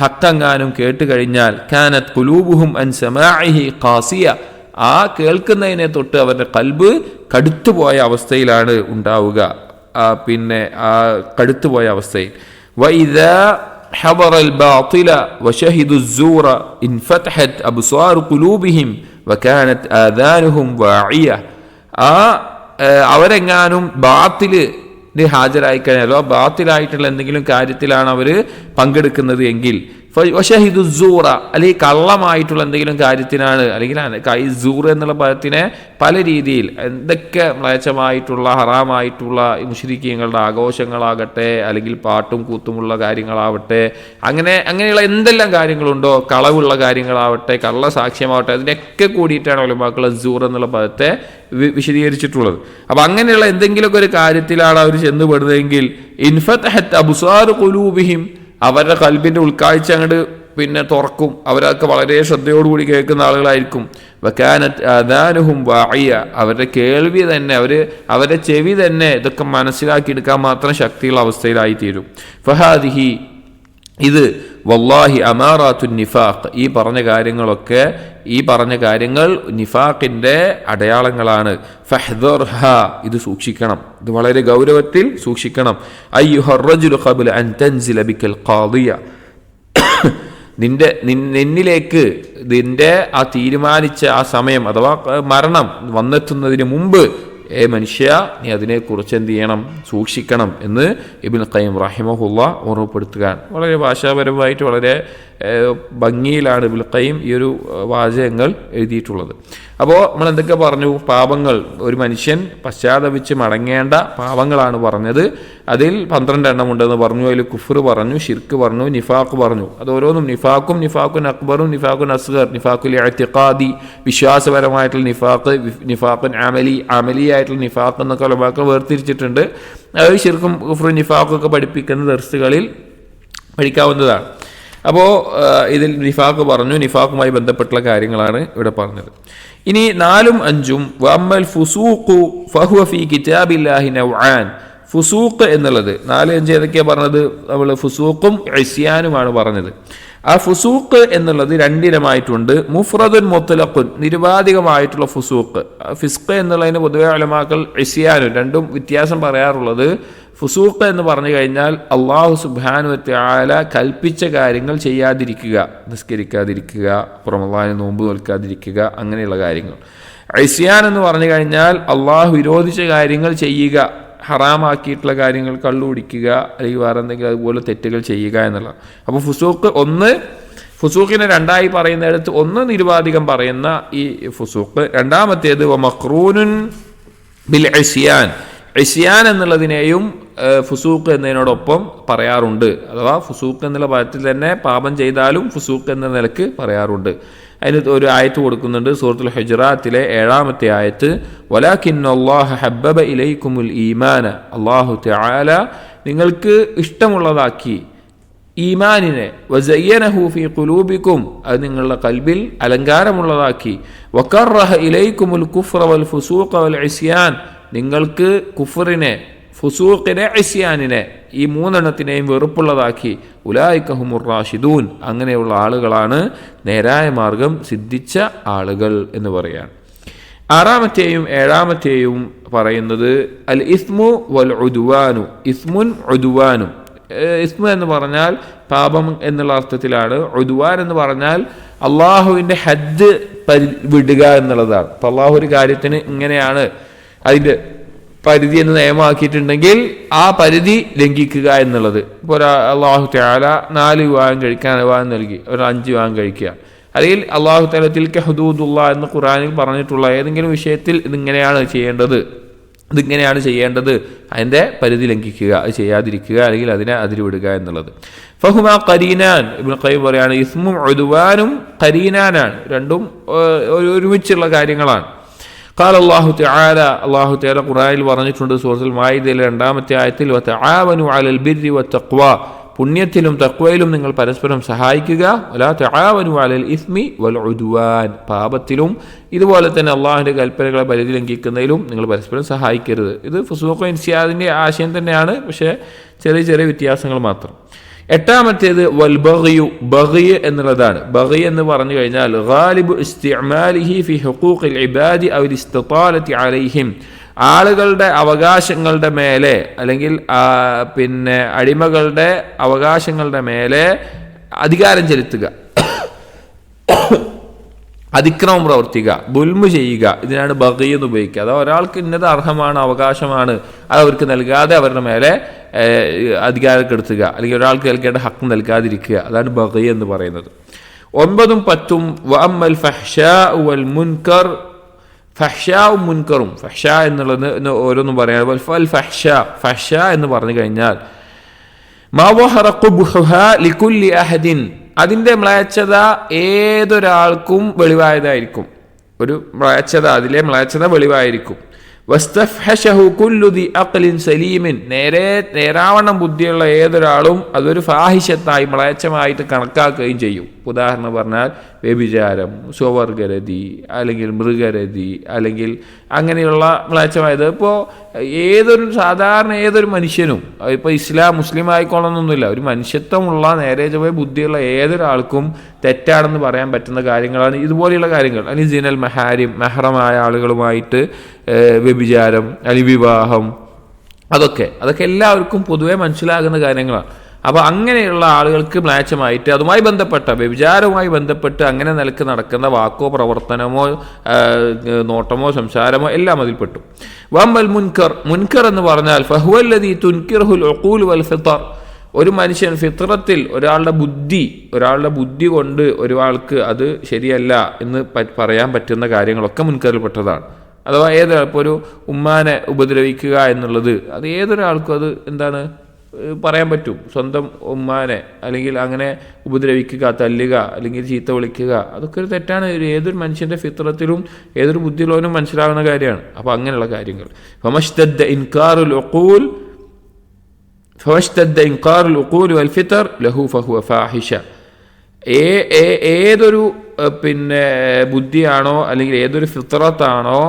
ഹഖ്ഖെങ്ങാനും കേട്ട് കഴിഞ്ഞാൽ കാനത് ഖുലൂബുഹും അൻ സമാഇഹി ഖാസിയ, ആ കേൾക്കുന്നതിനെ തൊട്ട് അവരുടെ കൽബ് കടുത്തുപോയ അവസ്ഥയിലാണ് ഉണ്ടാവുക. പിന്നെ ആ കടുത്തുപോയ അവസ്ഥയിൽ. വഇദാ حضر الباطل وشهدوا الزور انفتحت أبصار قلوبهم وكانت آذانهم واعية, അവരെങ്ങാനും ബാത്തില് ഹാജരായി കഴിഞ്ഞാലോ ബാത്തിലായിട്ടുള്ള എന്തെങ്കിലും കാര്യത്തിലാണ് അവർ പങ്കെടുക്കുന്നത് എങ്കിൽ, വശഹിദു സൂറ, അല്ലെങ്കിൽ കള്ളമായിട്ടുള്ള എന്തെങ്കിലും കാര്യത്തിനാണ്, അല്ലെങ്കിൽ സൂർ എന്നുള്ള പദത്തിനെ പല രീതിയിൽ എന്തൊക്കെ മ്ലേച്ഛമായിട്ടുള്ള ഹറാമായിട്ടുള്ള മുശ്രിക്കീങ്ങളുടെ ആഘോഷങ്ങളാകട്ടെ, അല്ലെങ്കിൽ പാട്ടും കൂത്തുമുള്ള കാര്യങ്ങളാവട്ടെ, അങ്ങനെയുള്ള എന്തെല്ലാം കാര്യങ്ങളുണ്ടോ, കളവുള്ള കാര്യങ്ങളാവട്ടെ, കള്ള സാക്ഷ്യമാവട്ടെ, അതിനൊക്കെ കൂടിയിട്ടാണ് ഉലമാക്കൾ സൂർ എന്നുള്ള പദത്തെ വിശദീകരിച്ചിട്ടുള്ളത്. അപ്പം അങ്ങനെയുള്ള എന്തെങ്കിലുമൊക്കെ ഒരു കാര്യത്തിലാണ് അവർ ചെന്നുപെടുന്നതെങ്കിൽ ഇൻഫതഹത് അബ്സാറു ഖുലൂബിഹിം, അവരുടെ കൽബിൻ്റെ ഉൾക്കാഴ്ച അങ്ങോട്ട് പിന്നെ തുറക്കും. അവരൊക്കെ വളരെ ശ്രദ്ധയോടുകൂടി കേൾക്കുന്ന ആളുകളായിരിക്കും. വകാനത് ആദാനുഹും വാഇയ, അവരുടെ കേൾവി തന്നെ, അവരുടെ ചെവി തന്നെ ഇതൊക്കെ മനസ്സിലാക്കിയെടുക്കാൻ മാത്രം ശക്തിയുള്ള അവസ്ഥയിലായിത്തീരും. ഫഹാദിഹി, ഇത് വല്ലാഹി അമാറാത്തുൻ നിഫാഖ്, ഈ പറഞ്ഞ കാര്യങ്ങൾ നിഫാഖിൻ്റെ അടയാളങ്ങളാണ്. ഫഹ്ദർഹ, ഇത് സൂക്ഷിക്കണം, ഇത് വളരെ ഗൗരവത്തിൽ സൂക്ഷിക്കണം. അയ്യുഹർ റജുലു ഖബ്ല അൻ തൻസില ബിക്കൽ ഖാദിയ, നിന്നിലേക്ക് നിന്റെ ആ തീരുമാനിച്ച ആ സമയം അഥവാ മരണം വന്നെത്തുന്നതിന് മുമ്പ് മനുഷ്യ, നീ അതിനെക്കുറിച്ച് എന്ത് ചെയ്യണം, സൂക്ഷിക്കണം എന്ന് ഇബ്നുൽ ഖയ്യിം റഹിമഹുല്ലാഹ് ഓർമ്മപ്പെടുത്തുക. വളരെ ഭാഷാപരമായിട്ട് വളരെ ഭംഗിയിലാണ് ഇബ്നുൽ ഖയ്യിം ഈ ഒരു വാചകങ്ങൾ എഴുതിയിട്ടുള്ളത്. അപ്പോൾ നമ്മൾ എന്തൊക്കെ പറഞ്ഞു? പാപങ്ങൾ, ഒരു മനുഷ്യൻ പശ്ചാത്തപിച്ച് മടങ്ങേണ്ട പാപങ്ങളാണ് പറഞ്ഞത്. അതിൽ 12 എണ്ണം ഉണ്ടെന്ന് പറഞ്ഞു. അതിൽ കുഫ്ർ പറഞ്ഞു, ഷിർക്ക് പറഞ്ഞു, നിഫാഖ് പറഞ്ഞു. അത് ഓരോന്നും നിഫാഖുൻ അക്ബറും നിഫാഖുൻ അസ്ഗർ, നിഫാഖുൽ ഇഅ്തിഖാദി വിശ്വാസപരമായിട്ടുള്ള നിഫാഖ്, നിഫാഖുൻ അമലിയായിട്ടുള്ള നിഫാഖ് എന്നൊക്കെ ഉലമാക്കൾ വേർതിരിച്ചിട്ടുണ്ട്. അത് ഷിർക്കും കുഫ്റും നിഫാഖൊക്കെ പഠിപ്പിക്കുന്ന ദർസുകളിൽ പഠിക്കാവുന്നതാണ്. അപ്പോൾ ഇതിൽ നിഫാഖ് പറഞ്ഞു, നിഫാഖുമായി ബന്ധപ്പെട്ടുള്ള കാര്യങ്ങളാണ് ഇവിടെ പറഞ്ഞത്. ഇനി 4ഉം 5ഉം വഅമ്മൽ ഫുസൂഖു ഫഹുവ ഫീ കിതാബില്ലാഹി നൗആൻ. ഫുസൂഖ് എന്നുള്ളത് 4, 5 ഏതൊക്കെയാണ് പറഞ്ഞത്? നമ്മൾ ഫുസൂഖും ഇസ്യാനുമാണ് പറഞ്ഞത്. ആ ഫുസൂഖ് എന്നുള്ളത് 2 ഇനമായിട്ടുണ്ട്. മുഫ്രദുൻ മുത്ലഖുൻ, നിരുപാധികമായിട്ടുള്ള ഫുസൂഖ്. ഫിസ്ഖ് എന്നുള്ളതിന് പൊതുവെ ഉലമാക്കൾ ഇസ്യാനും രണ്ടും വ്യത്യാസം പറയാറുള്ളത്. ഫുസൂഖ് എന്ന് പറഞ്ഞു കഴിഞ്ഞാൽ അള്ളാഹു സുബ്ഹാനഹു വ തആല കൽപ്പിച്ച കാര്യങ്ങൾ ചെയ്യാതിരിക്കുക, നിസ്കരിക്കാതിരിക്കുക, റമളാനിൽ നോമ്പ് നോൽക്കാതിരിക്കുക, അങ്ങനെയുള്ള കാര്യങ്ങൾ. ഇസ്യാൻ എന്ന് പറഞ്ഞു കഴിഞ്ഞാൽ അള്ളാഹു വിരോധിച്ച കാര്യങ്ങൾ ചെയ്യുക, ഹറാമാക്കിയിട്ടുള്ള കാര്യങ്ങൾ, കള്ളു കുടിക്കുക അല്ലെങ്കിൽ വേറെ എന്തെങ്കിലും അതുപോലെ തെറ്റുകൾ ചെയ്യുക എന്നുള്ള. അപ്പോൾ ഫുസൂഖിനെ 2ആയി പറയുന്നിടത്ത് ഒന്ന് നിരുപാധികം പറയുന്ന ഈ ഫുസൂഖ്, രണ്ടാമത്തേത് മഖ്റൂനുൻ ബിൽ ഇസ്യാൻ. ഇസ്യാൻ എന്നുള്ളതിനെയും ഫുസൂഖ് എന്നതിനോടൊപ്പം പറയാറുണ്ട്. അഥവാ ഫുസൂഖ് എന്നുള്ള പദത്തിൽ തന്നെ പാപം ചെയ്താലും ഫുസൂഖ് എന്ന നിലക്ക് പറയാറുണ്ട്. അതിന് ഒരു ആയത്ത് കൊടുക്കുന്നുണ്ട് സൂറത്തുൽ ഹുജറാത്തിലെ 7ാമത്തെ ആയത്ത്. വലാകിന്നല്ലാഹ ഹബ്ബബ ഇലൈക്കുമുൽ ഈമാന, അല്ലാഹു തആല നിങ്ങൾക്ക് ഇഷ്ടമുള്ളതാക്കി ഈമാനിനെ, വസയ്യനഹു ഫീ ഖുലൂബിക്കും, അത് നിങ്ങളുടെ കൽബിൽ അലങ്കാരമുള്ളതാക്കി, വകറഹ ഇലൈക്കുമുൽ കുഫ്ര വൽ ഫുസൂഖ വൽ ഇസ്യാൻ, നിങ്ങൾക്ക് കുഫറിനെ, ഫുസൂഖിനെ, ഇസ്യാനിനെ, ഈ 3 എണ്ണത്തിനെയും വെറുപ്പുള്ളതാക്കി. ഉലൈക ഹുമുർ റാഷിദൂൻ, അങ്ങനെയുള്ള ആളുകളാണ് നേരായ മാർഗം സിദ്ധിച്ച ആളുകൾ എന്ന് പറയാണ്. 6ാമത്തെയും 7ാമത്തെയും പറയുന്നത് അൽ ഇസ്മു വൽ ഉദ്വാനു. ഇസ്മുൻ ഉദ്വാനും. ഇസ്മു എന്ന് പറഞ്ഞാൽ പാപം എന്നുള്ള അർത്ഥത്തിലാണ്. ഉദ്വാൻ എന്ന് പറഞ്ഞാൽ അള്ളാഹുവിൻ്റെ ഹദ് വിടുക എന്നുള്ളതാണ്. അപ്പം അള്ളാഹു ഒരു കാര്യത്തിന് ഇങ്ങനെയാണ് അതിൻ്റെ പരിധി എന്ന് നിയമമാക്കിയിട്ടുണ്ടെങ്കിൽ ആ പരിധി ലംഘിക്കുക എന്നുള്ളത്. ഇപ്പോൾ അള്ളാഹു തആല 4 വിവാഹം കഴിക്കാൻ അനുവാദം നൽകി, ഒരു 5 വിവാഹം കഴിക്കുക. അല്ലെങ്കിൽ അള്ളാഹു തആല തിൽക ഹുദൂദുല്ലാ എന്ന് ഖുർആനിൽ പറഞ്ഞിട്ടുള്ള ഏതെങ്കിലും വിഷയത്തിൽ ഇതിങ്ങനെയാണ് ചെയ്യേണ്ടത്, അതിൻ്റെ പരിധി ലംഘിക്കുക, അത് ചെയ്യാതിരിക്കുക, അല്ലെങ്കിൽ അതിനെ അതിരുവിടുക എന്നുള്ളത്. ഫഹുമാ ഖരീനാൻ. ഇബ്നുൽ ഖയ്യിം പറയാണ് ഇസ്മും ഉദ്വാനും ഖരീനാനാണ്, രണ്ടും ഒരുമിച്ചുള്ള കാര്യങ്ങളാണ്. ഖാല അല്ലാഹു തആല, അല്ലാഹു തആല ഖുർആനിൽ പറഞ്ഞിട്ടുണ്ട് സൂറത്തുൽ മാഇദയിലെ 2ാമത്തെ ആയത്തിൽ വതആവനു അലൽ ബിർരി വത്തഖ്വ, പുണ്യത്തിലും തഖ്വയിലും നിങ്ങൾ പരസ്പരം സഹായിക്കുക. വലാ തആവനു അലൽ ഇസ്മി വൽ ഉദ്വാൻ, പാപത്തിലും ഇതുപോലെ തന്നെ അള്ളാഹുവിൻ്റെ കൽപ്പനകളെ പരിധി ലംഘിക്കുന്നതിലും നിങ്ങൾ പരസ്പരം സഹായിക്കരുത്. ഇത് ഫുസൂഖ് ഇൻസിയാദിൻ്റെ ആശയം തന്നെയാണ്, പക്ഷേ ചെറിയ ചെറിയ വ്യത്യാസങ്ങൾ മാത്രം. 8ാമത്തേത് വൽ ബഗ്യു, ബഗ്യ് എന്നുള്ളതാണ്. ബഗ്യ് എന്ന് പറഞ്ഞു കഴിഞ്ഞാൽ ഗാലിബു ഇസ്തിഅമാലിഹി ഫി ഹുഖൂഖിൽ ഇബാദി ഔ ഇസ്തിതാലത്തി അലൈഹിം, ആളുകളുടെ അവകാശങ്ങളുടെ മേലെ അല്ലെങ്കിൽ അടിമകളുടെ അവകാശങ്ങളുടെ മേലെ അധികാരം ചെലുത്തുക, അതിക്രമം പ്രവർത്തിക്കുക, ദുൽമ് ചെയ്യുക, ഇതിനാണ് ബഗ്യ് എന്ന് ഉപയോഗിക്കുക. അഥവാ ഒരാൾക്ക് ഇന്നത് അർഹമാണ്, അവകാശമാണ്, അത് അവർക്ക് നൽകാതെ അവരുടെ മേലെ അധികാരം കെടുത്തുക, അല്ലെങ്കിൽ ഒരാൾക്ക് നൽകേണ്ട ഹക്ക് നൽകാതിരിക്കുക, അതാണ് ബഗ്യ് എന്ന് പറയുന്നത്. 9ഉം 10ഉം വഅമ്മൽ ഫഹ്ശാഉ വൽ മുൻകർ. ഫഹ്ശാഉം മുൻകറും, ഫഹ്ശാ എന്നുള്ളത് ഓരോന്നും പറയാം. ഫഹ്ശാ എന്ന് പറഞ്ഞു കഴിഞ്ഞാൽ മാ വഹറ ഖുബ്ഹുഹാ ലികുല്ലി അഹദിൻ, അതിൻ്റെ മ്ലേച്ഛത ഏതൊരാൾക്കും വെളിവായതായിരിക്കും. ഒരു മ്ലേച്ഛത, അതിലെ മ്ലേച്ഛത വെളിവായിരിക്കും. വസ്തഫ്ഹശഹു കുല്ലു ദി അഖ്ലിൻ സലീമിൻ, നേരാവണ്ണം ബുദ്ധിയുള്ള ഏതൊരാളും അതൊരു ഫാഹിഷത്തായി, മ്ലേച്ഛമായിട്ട് കണക്കാക്കുകയും ചെയ്യും. ഉദാഹരണം പറഞ്ഞാൽ വ്യഭിചാരം, സ്വവർഗരതി, അല്ലെങ്കിൽ മൃഗരതി, അല്ലെങ്കിൽ അങ്ങനെയുള്ള മ്ലേച്ഛമായത്. ഇപ്പോൾ സാധാരണ ഏതൊരു മനുഷ്യനും, ഇപ്പോൾ മുസ്ലിം ആയിക്കോളണമെന്നൊന്നുമില്ല, ഒരു മനുഷ്യത്വമുള്ള നേരെ ചൊവ്വേ ബുദ്ധിയുള്ള ഏതൊരാൾക്കും തെറ്റാണെന്ന് പറയാൻ പറ്റുന്ന കാര്യങ്ങളാണ് ഇതുപോലെയുള്ള കാര്യങ്ങൾ. അല്ലെങ്കിൽ ജിനൽ മഹാരിം, മെഹ്റമായ ആളുകളുമായിട്ട് വ്യഭിചാരം, അല്ലെങ്കിൽ വിവാഹം, അതൊക്കെ എല്ലാവർക്കും പൊതുവെ മനസ്സിലാകുന്ന കാര്യങ്ങളാണ്. അപ്പോൾ അങ്ങനെയുള്ള ആളുകൾക്ക് മ്ലേച്ഛമായിട്ട് അതുമായി ബന്ധപ്പെട്ട വ്യഭിചാരവുമായി ബന്ധപ്പെട്ട് അങ്ങനെ നിലക്ക് നടക്കുന്ന വാക്കോ പ്രവർത്തനമോ നോട്ടമോ സംസാരമോ എല്ലാം അതിൽപ്പെട്ടു. വമ്മൽ മുൻകർ എന്ന് പറഞ്ഞാൽ ഫഹുവല്ലദീ തുൻകിറുൽ ഉഖൂൽ വൽ ഫിത്ർ, ഒരു മനുഷ്യൻ ഫിത്രത്തിൽ ഒരാളുടെ ബുദ്ധി കൊണ്ട് ഒരാൾക്ക് അത് ശരിയല്ല എന്ന് പറയാൻ പറ്റുന്ന കാര്യങ്ങളൊക്കെ മുൻകറിൽപ്പെട്ടതാണ്. അഥവാ ഇപ്പോൾ ഒരു ഉമ്മാനെ ഉപദ്രവിക്കുക എന്നുള്ളത് അത് ഏതൊരാൾക്കും അത് എന്താണ് പറയാൻ പറ്റും. സ്വന്തം ഉമ്മാനെ അല്ലെങ്കിൽ അങ്ങനെ ഉപദ്രവിക്കുക, തല്ലുക, അല്ലെങ്കിൽ ചീത്ത വിളിക്കുക, അതൊക്കെ ഒരു തെറ്റാണ്. ഏതൊരു മനുഷ്യൻ്റെ ഫിത്രത്തിലും ഏതൊരു ബുദ്ധിയുള്ളവനും മനസ്സിലാവുന്ന കാര്യമാണ്. അപ്പോൾ അങ്ങനെയുള്ള കാര്യങ്ങൾ ഫമഷ്തദ്ദ ഇൻകാറുൽ ഉഖൂൽ വൽ ഫിത്ർ ലഹു ഫഹുവ ഫാഹിഷ. ഏതൊരു ബുദ്ധിയാണോ അല്ലെങ്കിൽ ഏതൊരു ഫിത്രത്താണോ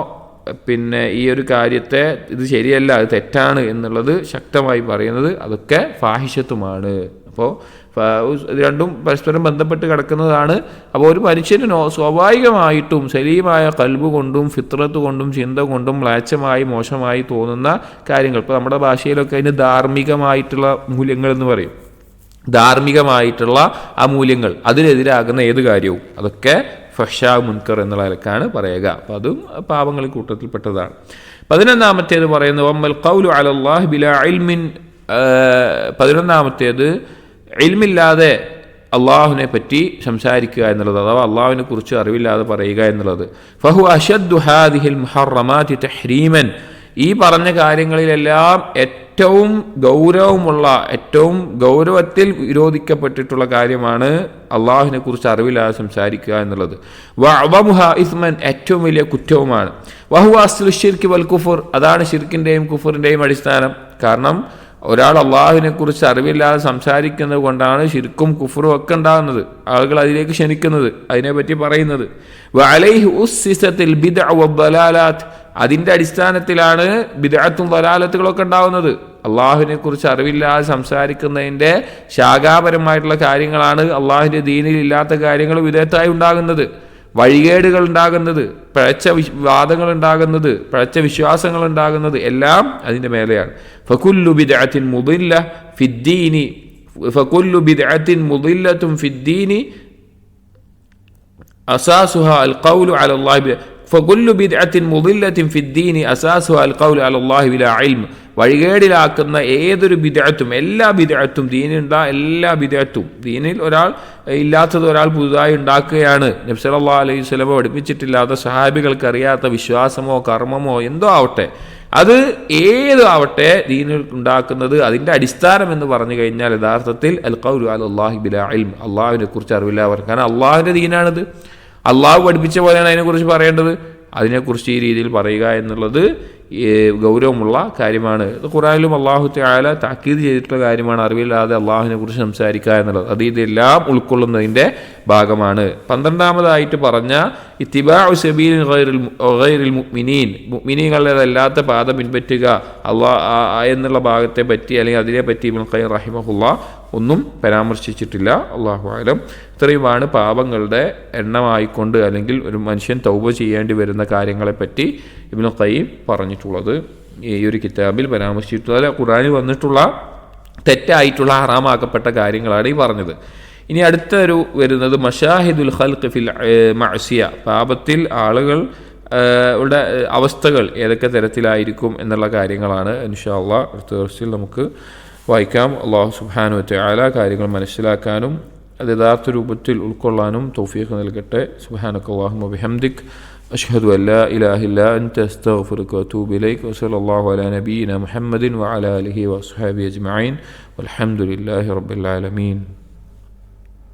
ഈ ഒരു കാര്യത്തെ ഇത് ശരിയല്ല, അത് തെറ്റാണ് എന്നുള്ളത് ശക്തമായി പറയുന്നത്, അതൊക്കെ ഫാഹിഷത്തുമാണ്. അപ്പോൾ ഇത് രണ്ടും പരസ്പരം ബന്ധപ്പെട്ട് കിടക്കുന്നതാണ്. അപ്പോൾ ഒരു മനുഷ്യന് സ്വാഭാവികമായിട്ടും സലീമായ കൽബ് കൊണ്ടും ഫിത്രത്ത് കൊണ്ടും ചിന്ത കൊണ്ടും മ്ലേച്ഛമായി മോശമായി തോന്നുന്ന കാര്യങ്ങൾ, ഇപ്പോൾ നമ്മുടെ ഭാഷയിലൊക്കെ അതിന് ധാർമ്മികമായിട്ടുള്ള മൂല്യങ്ങൾ എന്ന് പറയും. ധാർമ്മികമായിട്ടുള്ള ആ മൂല്യങ്ങൾ, അതിനെതിരാകുന്ന ഏത് കാര്യവും അതൊക്കെ ഫഹ്ശാ മുൻകർ എന്നുള്ള നിലക്കാണ് പറയുക. അപ്പം അതും പാപങ്ങളിൽ കൂട്ടത്തിൽപ്പെട്ടതാണ്. 11-ാമത്തേത് പറയുന്നത് വമ്മൽ ഖൗലു അലല്ലാഹി ബിലാ ഇൽമിൻ. 11-ാമത്തേത് ഇൽമില്ലാതെ അള്ളാഹുവിനെ പറ്റി സംസാരിക്കുക എന്നുള്ളത്, അഥവാ അള്ളാഹുവിനെ കുറിച്ച് അറിവില്ലാതെ പറയുക എന്നുള്ളത്. ഫഹു അശദ്ദു ഹാദിഹിൽ മുഹറമാതി തഹ്രീമൻ. ഈ പറഞ്ഞ കാര്യങ്ങളിലെല്ലാം ഏറ്റവും ഗൗരവമുള്ള, ഏറ്റവും ഗൗരവത്തിൽ വിരോധിക്കപ്പെട്ടിട്ടുള്ള കാര്യമാണ് അള്ളാഹുവിനെ കുറിച്ച് അറിവില്ലാതെ സംസാരിക്കുക എന്നുള്ളത്. വഅദമുഹ ഇസ്മൻ, ഏറ്റവും വലിയ കുറ്റവുമാണ്. വഹുവ അസ്ലു ശിർക്ക് വൽ കുഫർ, അതാണ് ശിർക്കിൻ്റെയും കുഫറിൻ്റെയും അടിസ്ഥാനം. കാരണം ഒരാൾ അള്ളാഹുവിനെ കുറിച്ച് അറിവില്ലാതെ സംസാരിക്കുന്നത് കൊണ്ടാണ് ശിർക്കും കുഫറും ഒക്കെ ഉണ്ടാകുന്നത്, ആളുകൾ അതിലേക്ക് ക്ഷണിക്കുന്നത്, അതിനെപ്പറ്റി പറയുന്നത്. വഅലൈഹി ഉസ്സിസത്തിൽ ബിദ്അ വദ്ദലാലാത്ത്, അതിൻ്റെ അടിസ്ഥാനത്തിലാണ് ബിദ്അത്തും ദലാലത്തുകളൊക്കെ ഉണ്ടാകുന്നത്. അള്ളാഹുവിനെ കുറിച്ച് അറിവില്ലാതെ സംസാരിക്കുന്നതിൻ്റെ ശാഖാപരമായിട്ടുള്ള കാര്യങ്ങളാണ് അള്ളാഹുവിൻ്റെ ദീനിൽ ഇല്ലാത്ത കാര്യങ്ങൾ വിദഗ്ധമായി ഉണ്ടാകുന്നത്. വഴികേടുകൾ ഉണ്ടാകുന്നത്, പിഴച്ച വാദങ്ങൾ ഉണ്ടാകുന്നത്, പിഴച്ച വിശ്വാസങ്ങൾ ഉണ്ടാകുന്നത് എല്ലാം അതിൻ്റെ മേലെയാണ്. ഫകുല്ലു ബിദ്അത്തിൻ മുദില്ല ഫിദ്ദീനി ഫകുല്ലു ബിദ്അത്തിൻ മുദില്ലത്തുൻ ഫിദ്ദീനി അസാസുഹാ അൽ ഖൗലു അലല്ലാഹി ഫകുല്ലു ബിദ്അത്തിൻ മുദില്ലത്തിൻ ഫിദ്ദീനി അസാസുഹാ അൽ ഖൗലു അലല്ലാഹി ബിലാ ഇൽം. വഴികേടിലാക്കുന്ന ഏതൊരു ബിദ്അത്തും, എല്ലാ ബിദ്അത്തും, ദീനിലുള്ള എല്ലാ ബിദ്അത്തും, ദീനിൽ ഒരാൾ ഇല്ലാത്തത് ഒരാൾ പുതുതായി ഉണ്ടാക്കുകയാണ്, നബി സല്ലല്ലാഹു അലൈഹി വസല്ലം പഠിപ്പിച്ചിട്ടില്ലാത്ത, സഹാബികൾക്ക് അറിയാത്ത വിശ്വാസമോ കർമ്മമോ എന്തോ ആവട്ടെ, അത് ഏതാവട്ടെ ദീനിൽ ഉണ്ടാക്കുന്നത്, അതിൻ്റെ അടിസ്ഥാനം എന്ന് പറഞ്ഞു കഴിഞ്ഞാൽ യഥാർത്ഥത്തിൽ അൽ ഖൗലു അലല്ലാഹി ബിലാ ഇൽം, അള്ളാഹുവിനെ കുറിച്ച് അറിവില്ലാവർ. കാരണം അള്ളാഹുവിൻ്റെ ദീനാണിത്, അള്ളാഹു പഠിപ്പിച്ച പോലെയാണ് അതിനെക്കുറിച്ച് പറയേണ്ടത്. അതിനെക്കുറിച്ച് ഈ രീതിയിൽ പറയുക എന്നുള്ളത് ഗൗരവമുള്ള കാര്യമാണ്. ഖുർആനിലും അല്ലാഹു തആല താക്കീത് ചെയ്തിട്ടുള്ള കാര്യമാണ്, അറിവില്ലാതെ അള്ളാഹുവിനെ കുറിച്ച് സംസാരിക്കുക എന്നുള്ളത്. അത് ഇതെല്ലാം ഉൾക്കൊള്ളുന്നതിൻ്റെ ഭാഗമാണ്. 12-ാമതായിട്ട് പറഞ്ഞ ഇത്തിബാഉ സബീലിൽ ഗൈറിൽ മുഅ്മിനീൻ, മുഅ്മിനീങ്ങളുടേതല്ലാത്ത പാത പിൻപറ്റുക എന്നുള്ള ഭാഗത്തെ പറ്റി അല്ലെങ്കിൽ അതിനെപ്പറ്റി ഇബ്നുൽ ഖയ്യിം റഹിമഹുല്ലാഹ് ഒന്നും പരാമർശിച്ചിട്ടില്ല. അല്ലാഹു അഅലം. ഇത്രയുമാണ് പാപങ്ങളുടെ എണ്ണമായിക്കൊണ്ട് അല്ലെങ്കിൽ ഒരു മനുഷ്യൻ തൗബ ചെയ്യേണ്ടി വരുന്ന കാര്യങ്ങളെപ്പറ്റി ഇബ്നുൽ ഖയ്യിം പറഞ്ഞിട്ടുള്ളത്. ഈ ഒരു കിതാബിൽ പരാമർശിച്ചിട്ടുള്ള ഖുർആനിൽ വന്നിട്ടുള്ള തെറ്റായിട്ടുള്ള ഹറാമാക്കപ്പെട്ട കാര്യങ്ങളാണ് ഈ പറഞ്ഞത്. ഇനി അടുത്തൊരു വരുന്നത് മശാഹിദുൽ ഖൽഖ് ഫിൽ മഅസിയ, പാപത്തിൽ ആളുകൾ യുടെ അവസ്ഥകൾ ഏതൊക്കെ തരത്തിലായിരിക്കും എന്നുള്ള കാര്യങ്ങളാണ്. ഇൻഷാ അല്ലാഹ് അടുത്ത ദിവസത്തിൽ നമുക്ക് വായിക്കാം. അല്ലാഹു സുബ്ഹാനഹു വ തആല കാര്യങ്ങൾ മനസ്സിലാക്കാനും അത് യഥാർത്ഥ രൂപത്തിൽ ഉൾക്കൊള്ളാനും തൗഫീഖ് നൽകട്ടെ. സുബ്ഹാനക്കല്ലാഹുമ്മ വബിഹംദിക് അഷ്ഹദു അൻ ലാ ഇലാഹ ഇല്ലാ അൻത അസ്തഗ്ഫിറുക വഅതൂബു ഇലൈക വസല്ലല്ലാഹു അലാ നബിയിന മുഹമ്മദിൻ വഅലാ ആലിഹി വഅസ്ഹാബിഹി അജ്മഈൻ വൽഹംദുലില്ലാഹി റബ്ബിൽ ആലമീൻ.